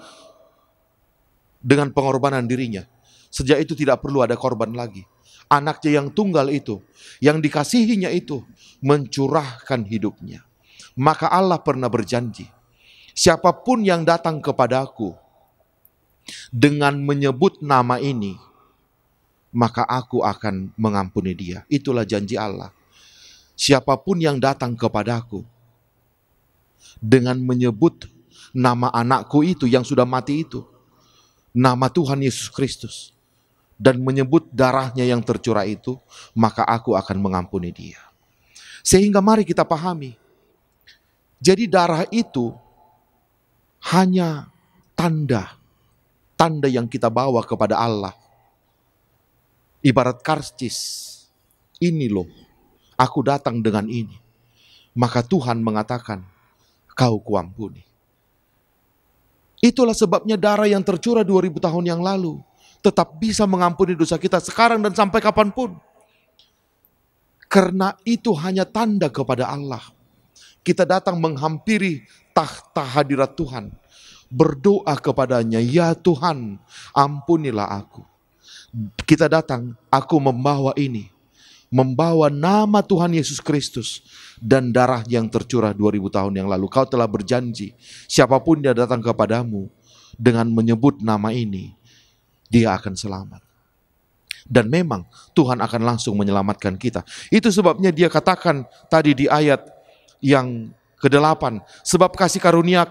dengan pengorbanan dirinya. Sejak itu tidak perlu ada korban lagi. Anaknya yang tunggal itu, yang dikasihinya itu, mencurahkan hidupnya. Maka Allah pernah berjanji, siapapun yang datang kepadaku dengan menyebut nama ini, maka aku akan mengampuni dia. Itulah janji Allah. Siapapun yang datang kepadaku dengan menyebut nama anakku itu yang sudah mati itu, nama Tuhan Yesus Kristus, dan menyebut darahnya yang tercurah itu, maka aku akan mengampuni dia. Sehingga mari kita pahami, jadi darah itu hanya tanda yang kita bawa kepada Allah. Ibarat karcis, ini loh, aku datang dengan ini. Maka Tuhan mengatakan, kau kuampuni. Itulah sebabnya darah yang tercurah 2000 tahun yang lalu tetap bisa mengampuni dosa kita sekarang dan sampai kapanpun. Karena itu hanya tanda kepada Allah. Kita datang menghampiri tahta hadirat Tuhan, berdoa kepadanya, ya Tuhan, ampunilah aku. Kita datang, aku membawa ini, membawa nama Tuhan Yesus Kristus dan darah yang tercurah 2000 tahun yang lalu. Kau telah berjanji, siapapun dia datang kepadamu dengan menyebut nama ini, dia akan selamat. Dan memang Tuhan akan langsung menyelamatkan kita. Itu sebabnya dia katakan tadi di ayat yang ke-8, sebab kasih karunia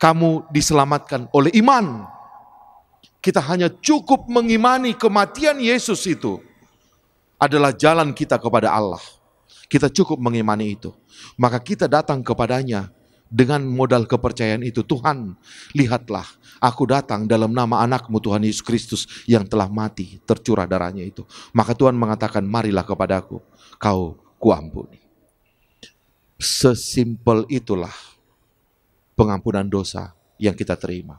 kamu diselamatkan oleh iman. Kita hanya cukup mengimani kematian Yesus itu adalah jalan kita kepada Allah. Kita cukup mengimani itu. Maka kita datang kepadanya dengan modal kepercayaan itu. Tuhan, lihatlah, aku datang dalam nama anakmu Tuhan Yesus Kristus yang telah mati, tercurah darahnya itu. Maka Tuhan mengatakan, marilah kepadaku, kau kuampuni. Sesimpel itulah pengampunan dosa yang kita terima.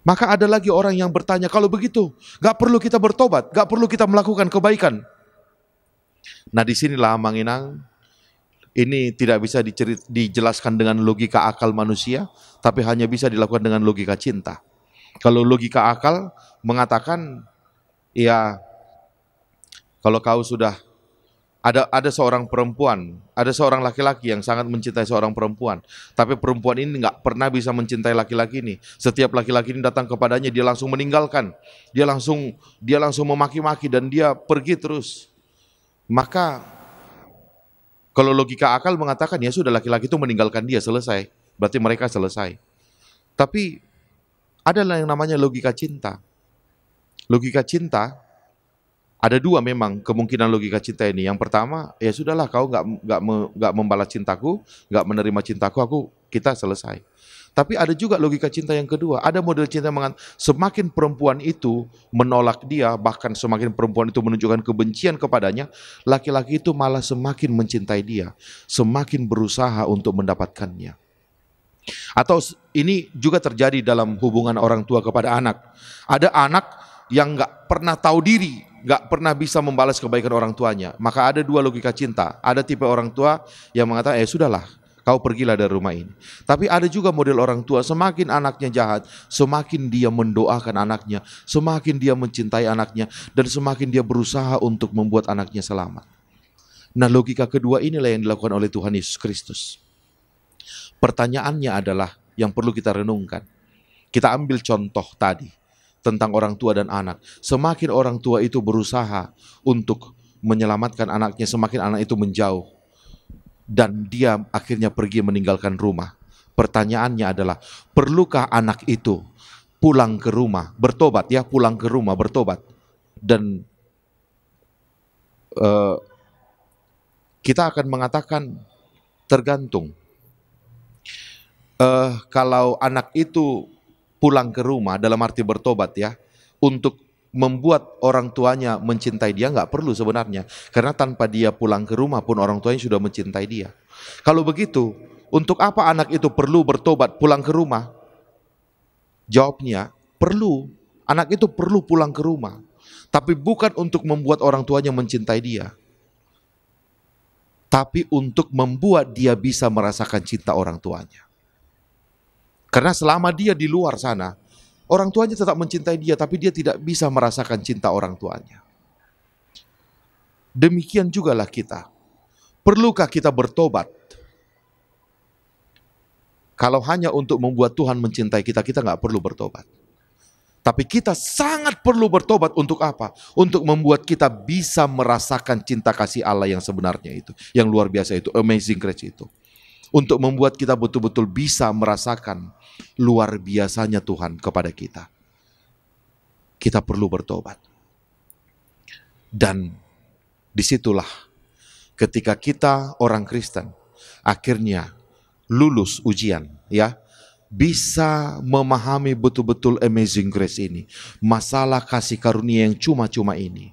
Maka ada lagi orang yang bertanya, kalau begitu, gak perlu kita bertobat, gak perlu kita melakukan kebaikan. Nah disinilah Mang Inang, ini tidak bisa dijelaskan dengan logika akal manusia, tapi hanya bisa dilakukan dengan logika cinta. Kalau logika akal mengatakan, ya kalau kau sudah, ada seorang perempuan, ada seorang laki-laki yang sangat mencintai seorang perempuan, tapi perempuan ini nggak pernah bisa mencintai laki-laki ini. Setiap laki-laki ini datang kepadanya, dia langsung meninggalkan, dia langsung memaki-maki dan dia pergi terus. Maka kalau logika akal mengatakan, ya sudah, laki-laki itu meninggalkan dia, selesai, berarti mereka selesai. Tapi adalah yang namanya logika cinta. Logika cinta ada dua memang kemungkinan logika cinta ini. Yang pertama, ya sudahlah, kau nggak membalas cintaku, nggak menerima cintaku, kita selesai. Tapi ada juga logika cinta yang kedua. Ada model cinta yang mengatakan semakin perempuan itu menolak dia, bahkan semakin perempuan itu menunjukkan kebencian kepadanya, laki-laki itu malah semakin mencintai dia, semakin berusaha untuk mendapatkannya. Atau ini juga terjadi dalam hubungan orang tua kepada anak. Ada anak yang nggak pernah tahu diri, nggak pernah bisa membalas kebaikan orang tuanya. Maka ada dua logika cinta. Ada tipe orang tua yang mengatakan, sudahlah, kau pergilah dari rumah ini. Tapi ada juga model orang tua, semakin anaknya jahat, semakin dia mendoakan anaknya, semakin dia mencintai anaknya, dan semakin dia berusaha untuk membuat anaknya selamat. Nah logika kedua inilah yang dilakukan oleh Tuhan Yesus Kristus. Pertanyaannya adalah yang perlu kita renungkan. Kita ambil contoh tadi tentang orang tua dan anak. Semakin orang tua itu berusaha untuk menyelamatkan anaknya, semakin anak itu menjauh. Dan dia akhirnya pergi meninggalkan rumah. Pertanyaannya adalah, perlukah anak itu pulang ke rumah, bertobat ya, pulang ke rumah, bertobat. Dan kita akan mengatakan tergantung. Kalau anak itu pulang ke rumah dalam arti bertobat ya, untuk membuat orang tuanya mencintai dia, nggak perlu sebenarnya. Karena tanpa dia pulang ke rumah pun orang tuanya sudah mencintai dia. Kalau begitu, untuk apa anak itu perlu bertobat pulang ke rumah? Jawabnya, perlu. Anak itu perlu pulang ke rumah. Tapi bukan untuk membuat orang tuanya mencintai dia, tapi untuk membuat dia bisa merasakan cinta orang tuanya. Karena selama dia di luar sana, orang tuanya tetap mencintai dia, tapi dia tidak bisa merasakan cinta orang tuanya. Demikian jugalah kita. Perlukah kita bertobat? Kalau hanya untuk membuat Tuhan mencintai kita, kita nggak perlu bertobat. Tapi kita sangat perlu bertobat untuk apa? Untuk membuat kita bisa merasakan cinta kasih Allah yang sebenarnya itu, yang luar biasa itu, amazing grace itu. Untuk membuat kita betul-betul bisa merasakan luar biasanya Tuhan kepada kita. Kita perlu bertobat. Dan disitulah ketika kita orang Kristen akhirnya lulus ujian, ya, bisa memahami betul-betul amazing grace ini, masalah kasih karunia yang cuma-cuma ini.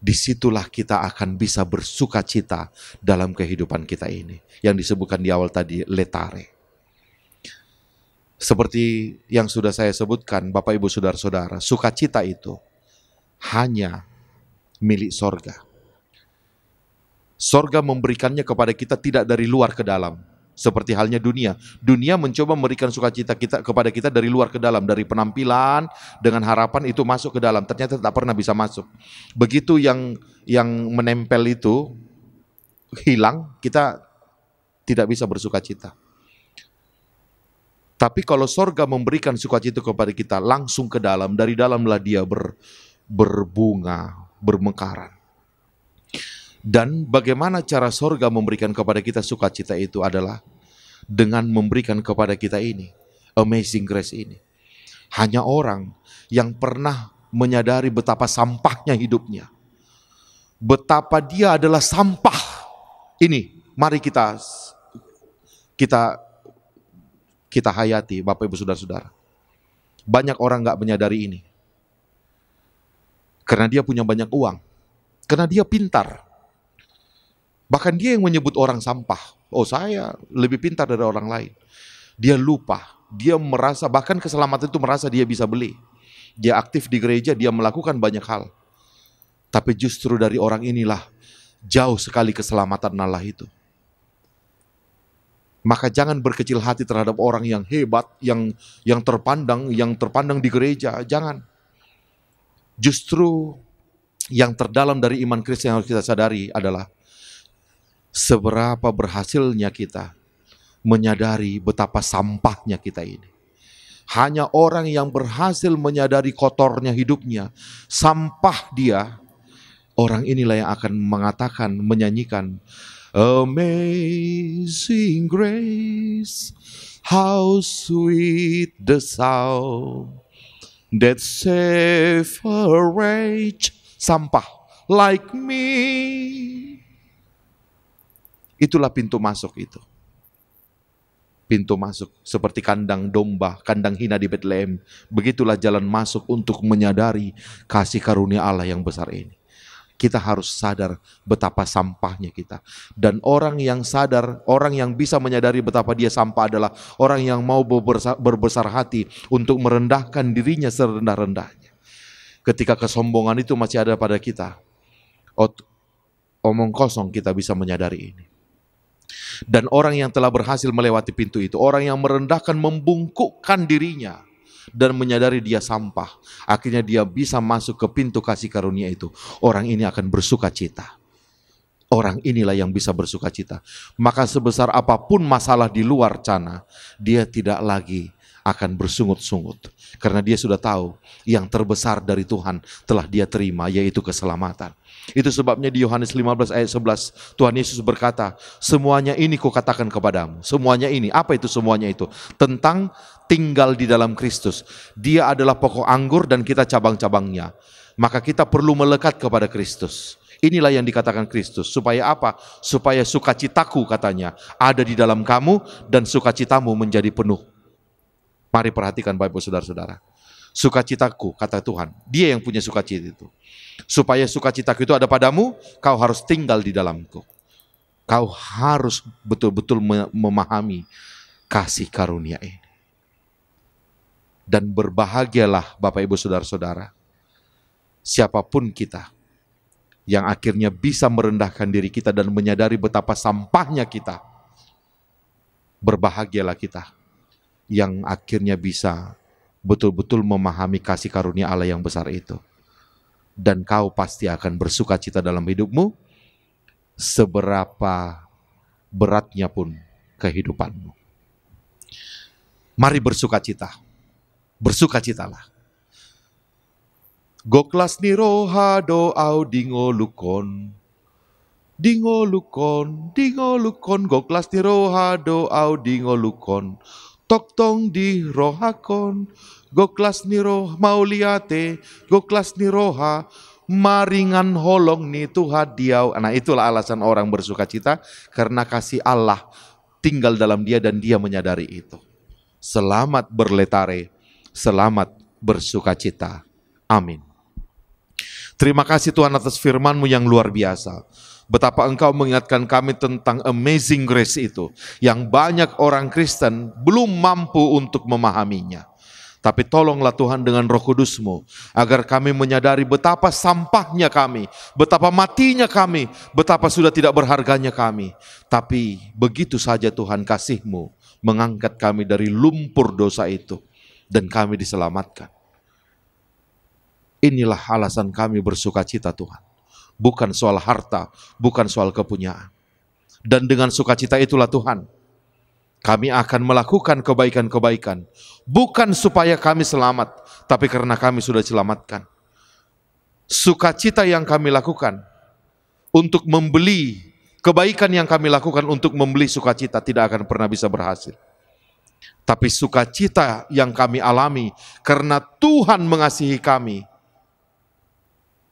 Disitulah kita akan bisa bersuka cita dalam kehidupan kita ini, yang disebutkan di awal tadi, letare. Seperti yang sudah saya sebutkan, Bapak Ibu Saudara-saudara, sukacita itu hanya milik sorga. Sorga memberikannya kepada kita tidak dari luar ke dalam. Seperti halnya dunia. Dunia mencoba memberikan sukacita kita kepada kita dari luar ke dalam. Dari penampilan, dengan harapan itu masuk ke dalam. Ternyata tak pernah bisa masuk. Begitu yang menempel itu hilang, kita tidak bisa bersukacita. Tapi kalau sorga memberikan sukacita kepada kita langsung ke dalam, dari dalamlah dia berbunga, bermekaran. Dan bagaimana cara sorga memberikan kepada kita sukacita itu adalah dengan memberikan kepada kita ini, amazing grace ini. Hanya orang yang pernah menyadari betapa sampahnya hidupnya, betapa dia adalah sampah. Ini, mari kita hayati, Bapak Ibu Saudara-saudara. Banyak orang gak menyadari ini. Karena dia punya banyak uang. Karena dia pintar. Bahkan dia yang menyebut orang sampah. Oh, saya lebih pintar dari orang lain. Dia lupa. Dia merasa, bahkan keselamatan itu merasa dia bisa beli. Dia aktif di gereja, dia melakukan banyak hal. Tapi justru dari orang inilah jauh sekali keselamatan Allah itu. Maka jangan berkecil hati terhadap orang yang hebat, yang terpandang di gereja. Jangan. Justru yang terdalam dari iman Kristen yang harus kita sadari adalah seberapa berhasilnya kita menyadari betapa sampahnya kita ini. Hanya orang yang berhasil menyadari kotornya hidupnya, sampah dia, orang inilah yang akan mengatakan, menyanyikan, Amazing grace, how sweet the sound that saved a wretch, sampah, like me. Itulah pintu masuk itu. Pintu masuk seperti kandang domba, kandang hina di Bethlehem. Begitulah jalan masuk untuk menyadari kasih karunia Allah yang besar ini. Kita harus sadar betapa sampahnya kita. Dan orang yang sadar, orang yang bisa menyadari betapa dia sampah adalah orang yang mau berbesar hati untuk merendahkan dirinya serendah-rendahnya. Ketika kesombongan itu masih ada pada kita, omong kosong kita bisa menyadari ini. Dan orang yang telah berhasil melewati pintu itu, orang yang merendahkan, membungkukkan dirinya dan menyadari dia sampah, akhirnya dia bisa masuk ke pintu kasih karunia itu. Orang ini akan bersukacita. Orang inilah yang bisa bersukacita. Maka sebesar apapun masalah di luar sana, dia tidak lagi akan bersungut-sungut. Karena dia sudah tahu yang terbesar dari Tuhan telah dia terima, yaitu keselamatan. Itu sebabnya di Yohanes 15 ayat 11 Tuhan Yesus berkata, semuanya ini kukatakan kepadamu. Semuanya ini, apa itu semuanya itu? Tentang tinggal di dalam Kristus. Dia adalah pokok anggur dan kita cabang-cabangnya. Maka kita perlu melekat kepada Kristus. Inilah yang dikatakan Kristus. Supaya apa? Supaya sukacitaku, katanya, ada di dalam kamu dan sukacitamu menjadi penuh. Mari perhatikan Bapak Ibu Saudara-saudara. Sukacitaku, kata Tuhan, dia yang punya sukacita itu. Supaya sukacitaku itu ada padamu, kau harus tinggal di dalamku. Kau harus betul-betul memahami kasih karunia ini. Dan berbahagialah Bapak Ibu Saudara-saudara, siapapun kita yang akhirnya bisa merendahkan diri kita dan menyadari betapa sampahnya kita. Berbahagialah kita yang akhirnya bisa betul-betul memahami kasih karunia Allah yang besar itu. Dan kau pasti akan bersukacita dalam hidupmu, seberapa beratnya pun kehidupanmu. Mari bersukacita. Bersukacitalah. Goklas ni roha doau dingolukon. Dingolukon, dingolukon, goklas ni roha doau dingolukon. Tok tong di rohakon, goklas ni roh mauliate, goklas ni roha, maringan holong ni Tuhan diau. Nah, itulah alasan orang bersukacita, karena kasih Allah tinggal dalam dia dan dia menyadari itu. Selamat berletare, selamat bersukacita. Amin. Terima kasih Tuhan atas firman-Mu yang luar biasa. Betapa Engkau mengingatkan kami tentang amazing grace itu, yang banyak orang Kristen belum mampu untuk memahaminya. Tapi tolonglah Tuhan dengan Roh Kudus-Mu, agar kami menyadari betapa sampahnya kami, betapa matinya kami, betapa sudah tidak berharganya kami. Tapi begitu saja Tuhan kasih-Mu mengangkat kami dari lumpur dosa itu, dan kami diselamatkan. Inilah alasan kami bersuka cita Tuhan. Bukan soal harta, bukan soal kepunyaan. Dan dengan sukacita itulah Tuhan, kami akan melakukan kebaikan-kebaikan. Bukan supaya kami selamat, tapi karena kami sudah diselamatkan. Sukacita yang kami lakukan untuk membeli, kebaikan yang kami lakukan untuk membeli sukacita tidak akan pernah bisa berhasil. Tapi sukacita yang kami alami karena Tuhan mengasihi kami,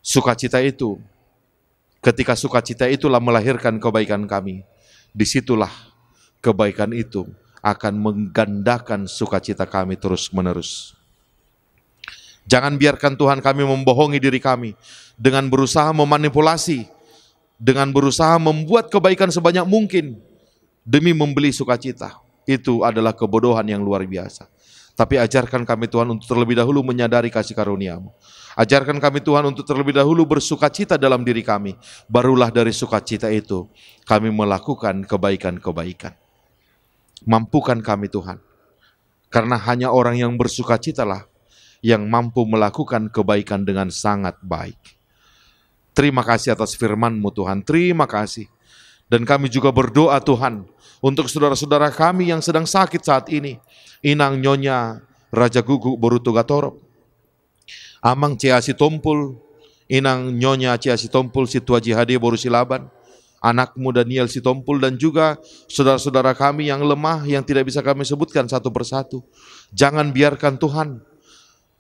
sukacita itu, ketika sukacita itulah melahirkan kebaikan kami, disitulah kebaikan itu akan menggandakan sukacita kami terus-menerus. Jangan biarkan Tuhan kami membohongi diri kami dengan berusaha memanipulasi, dengan berusaha membuat kebaikan sebanyak mungkin demi membeli sukacita. Itu adalah kebodohan yang luar biasa. Tapi ajarkan kami Tuhan untuk terlebih dahulu menyadari kasih karunia-Mu. Ajarkan kami Tuhan untuk terlebih dahulu bersukacita dalam diri kami. Barulah dari sukacita itu kami melakukan kebaikan-kebaikan. Mampukan kami Tuhan. Karena hanya orang yang bersukacitalah yang mampu melakukan kebaikan dengan sangat baik. Terima kasih atas firman-Mu Tuhan. Terima kasih. Dan kami juga berdoa Tuhan untuk saudara-saudara kami yang sedang sakit saat ini. Inang Nyonya Raja Gugu Boruto Gatorop, Amang Ciasi Tompul, Inang Nyonya Ciasi Tompul Situaji Hadi Borusilaban, anakmu Daniel Sitompul, dan juga saudara-saudara kami yang lemah yang tidak bisa kami sebutkan satu persatu. Jangan biarkan Tuhan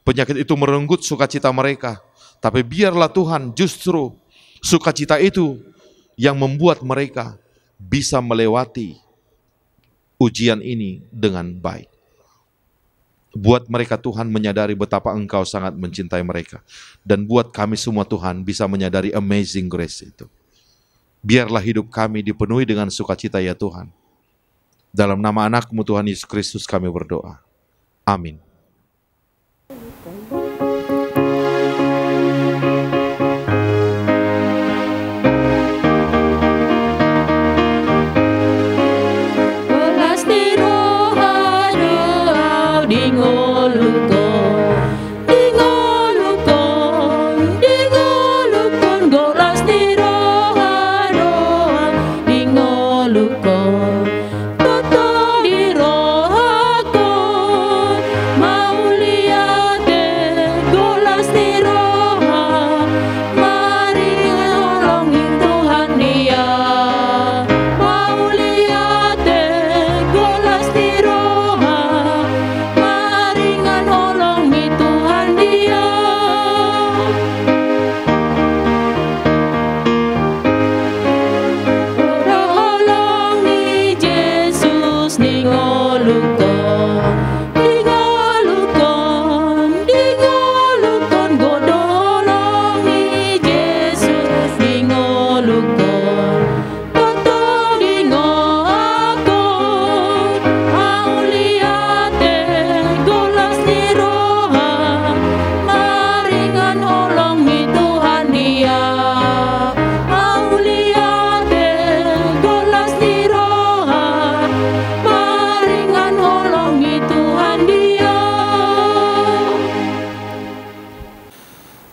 penyakit itu merenggut sukacita mereka, tapi biarlah Tuhan justru sukacita itu yang membuat mereka bisa melewati ujian ini dengan baik. Buat mereka Tuhan menyadari betapa Engkau sangat mencintai mereka. Dan buat kami semua Tuhan bisa menyadari amazing grace itu. Biarlah hidup kami dipenuhi dengan sukacita ya Tuhan. Dalam nama anak-Mu Tuhan Yesus Kristus kami berdoa. Amin.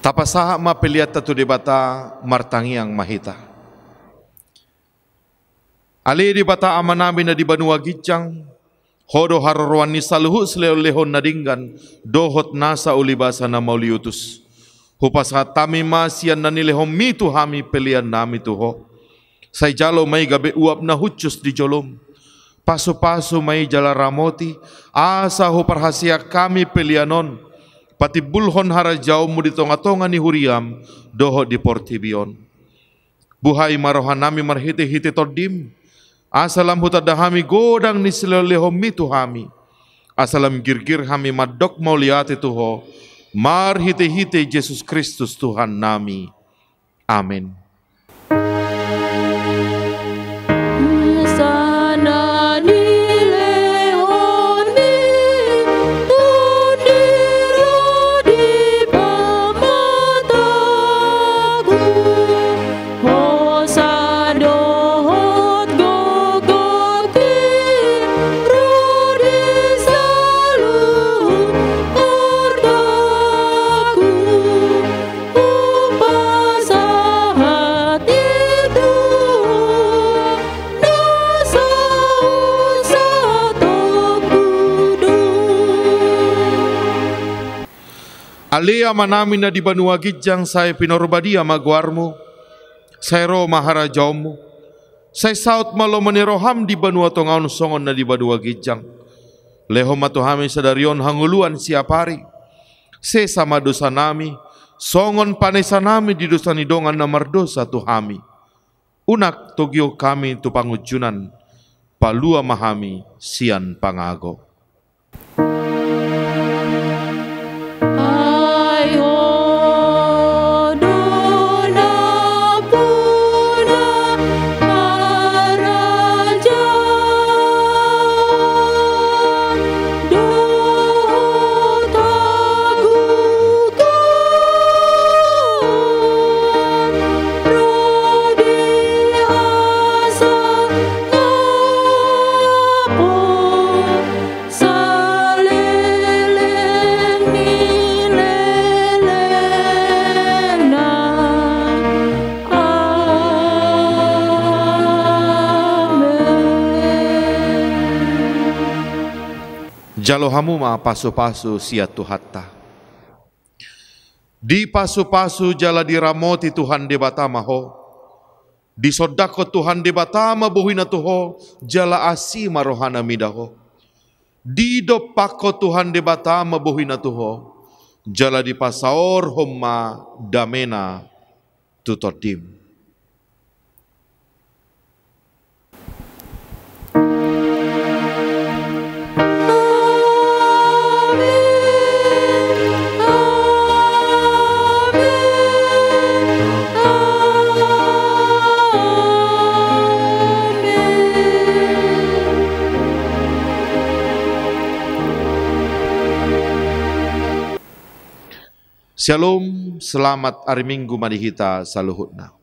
Tapasaha mapeliata tu debata martangiang mahita. Ali debata amanami na di Banua Gijang, hodo harorwan ni saluhu sleo-lehon nadinggan, dohot nasa ulibasa na mauliutus. Hupasa tami masian na nilehom mitu hami pelian nami tuho. Say jalo may gabi uap na hutyos di jolom. Paso-paso may jala ramoti, asa ho parhasia kami pelianon. Pati bulhon harajau mu di tonga-tonga ni huriam, doho di portibion. Buhay marohan nami marhiti-hiti tordim, asalam hutadahami godang ni silolehom mitu hami. Asalam girgir hami madok mauliati tuho, marhiti-hiti Yesus Kristus Tuhan nami. Amin. Alea manami na di banua gijang saya pinorbadia maguarmu, saya ro maharajamu, saya saut malo meneroham di banua tongaun songon na di banua gijang. Leho matuhami sadarion hanguluan siapari, se sama dosa nami, songon panesa nami di dosa nidongan na mardosa tuhami. Unak togyo kami tu pangujunan, palua mahami sian pangago. Jalo hamu ma pasu-pasu sia tuhatta. Di pasu-pasu jala diramoti Tuhan debata maho. Di sodako Tuhan debata mabuhina tuho jala asi marohana midaho. Di dopako Tuhan debata mabuhina tuho jala di pasaor homma damena tutodim. Shalom, selamat hari Minggu madihita saluhutna.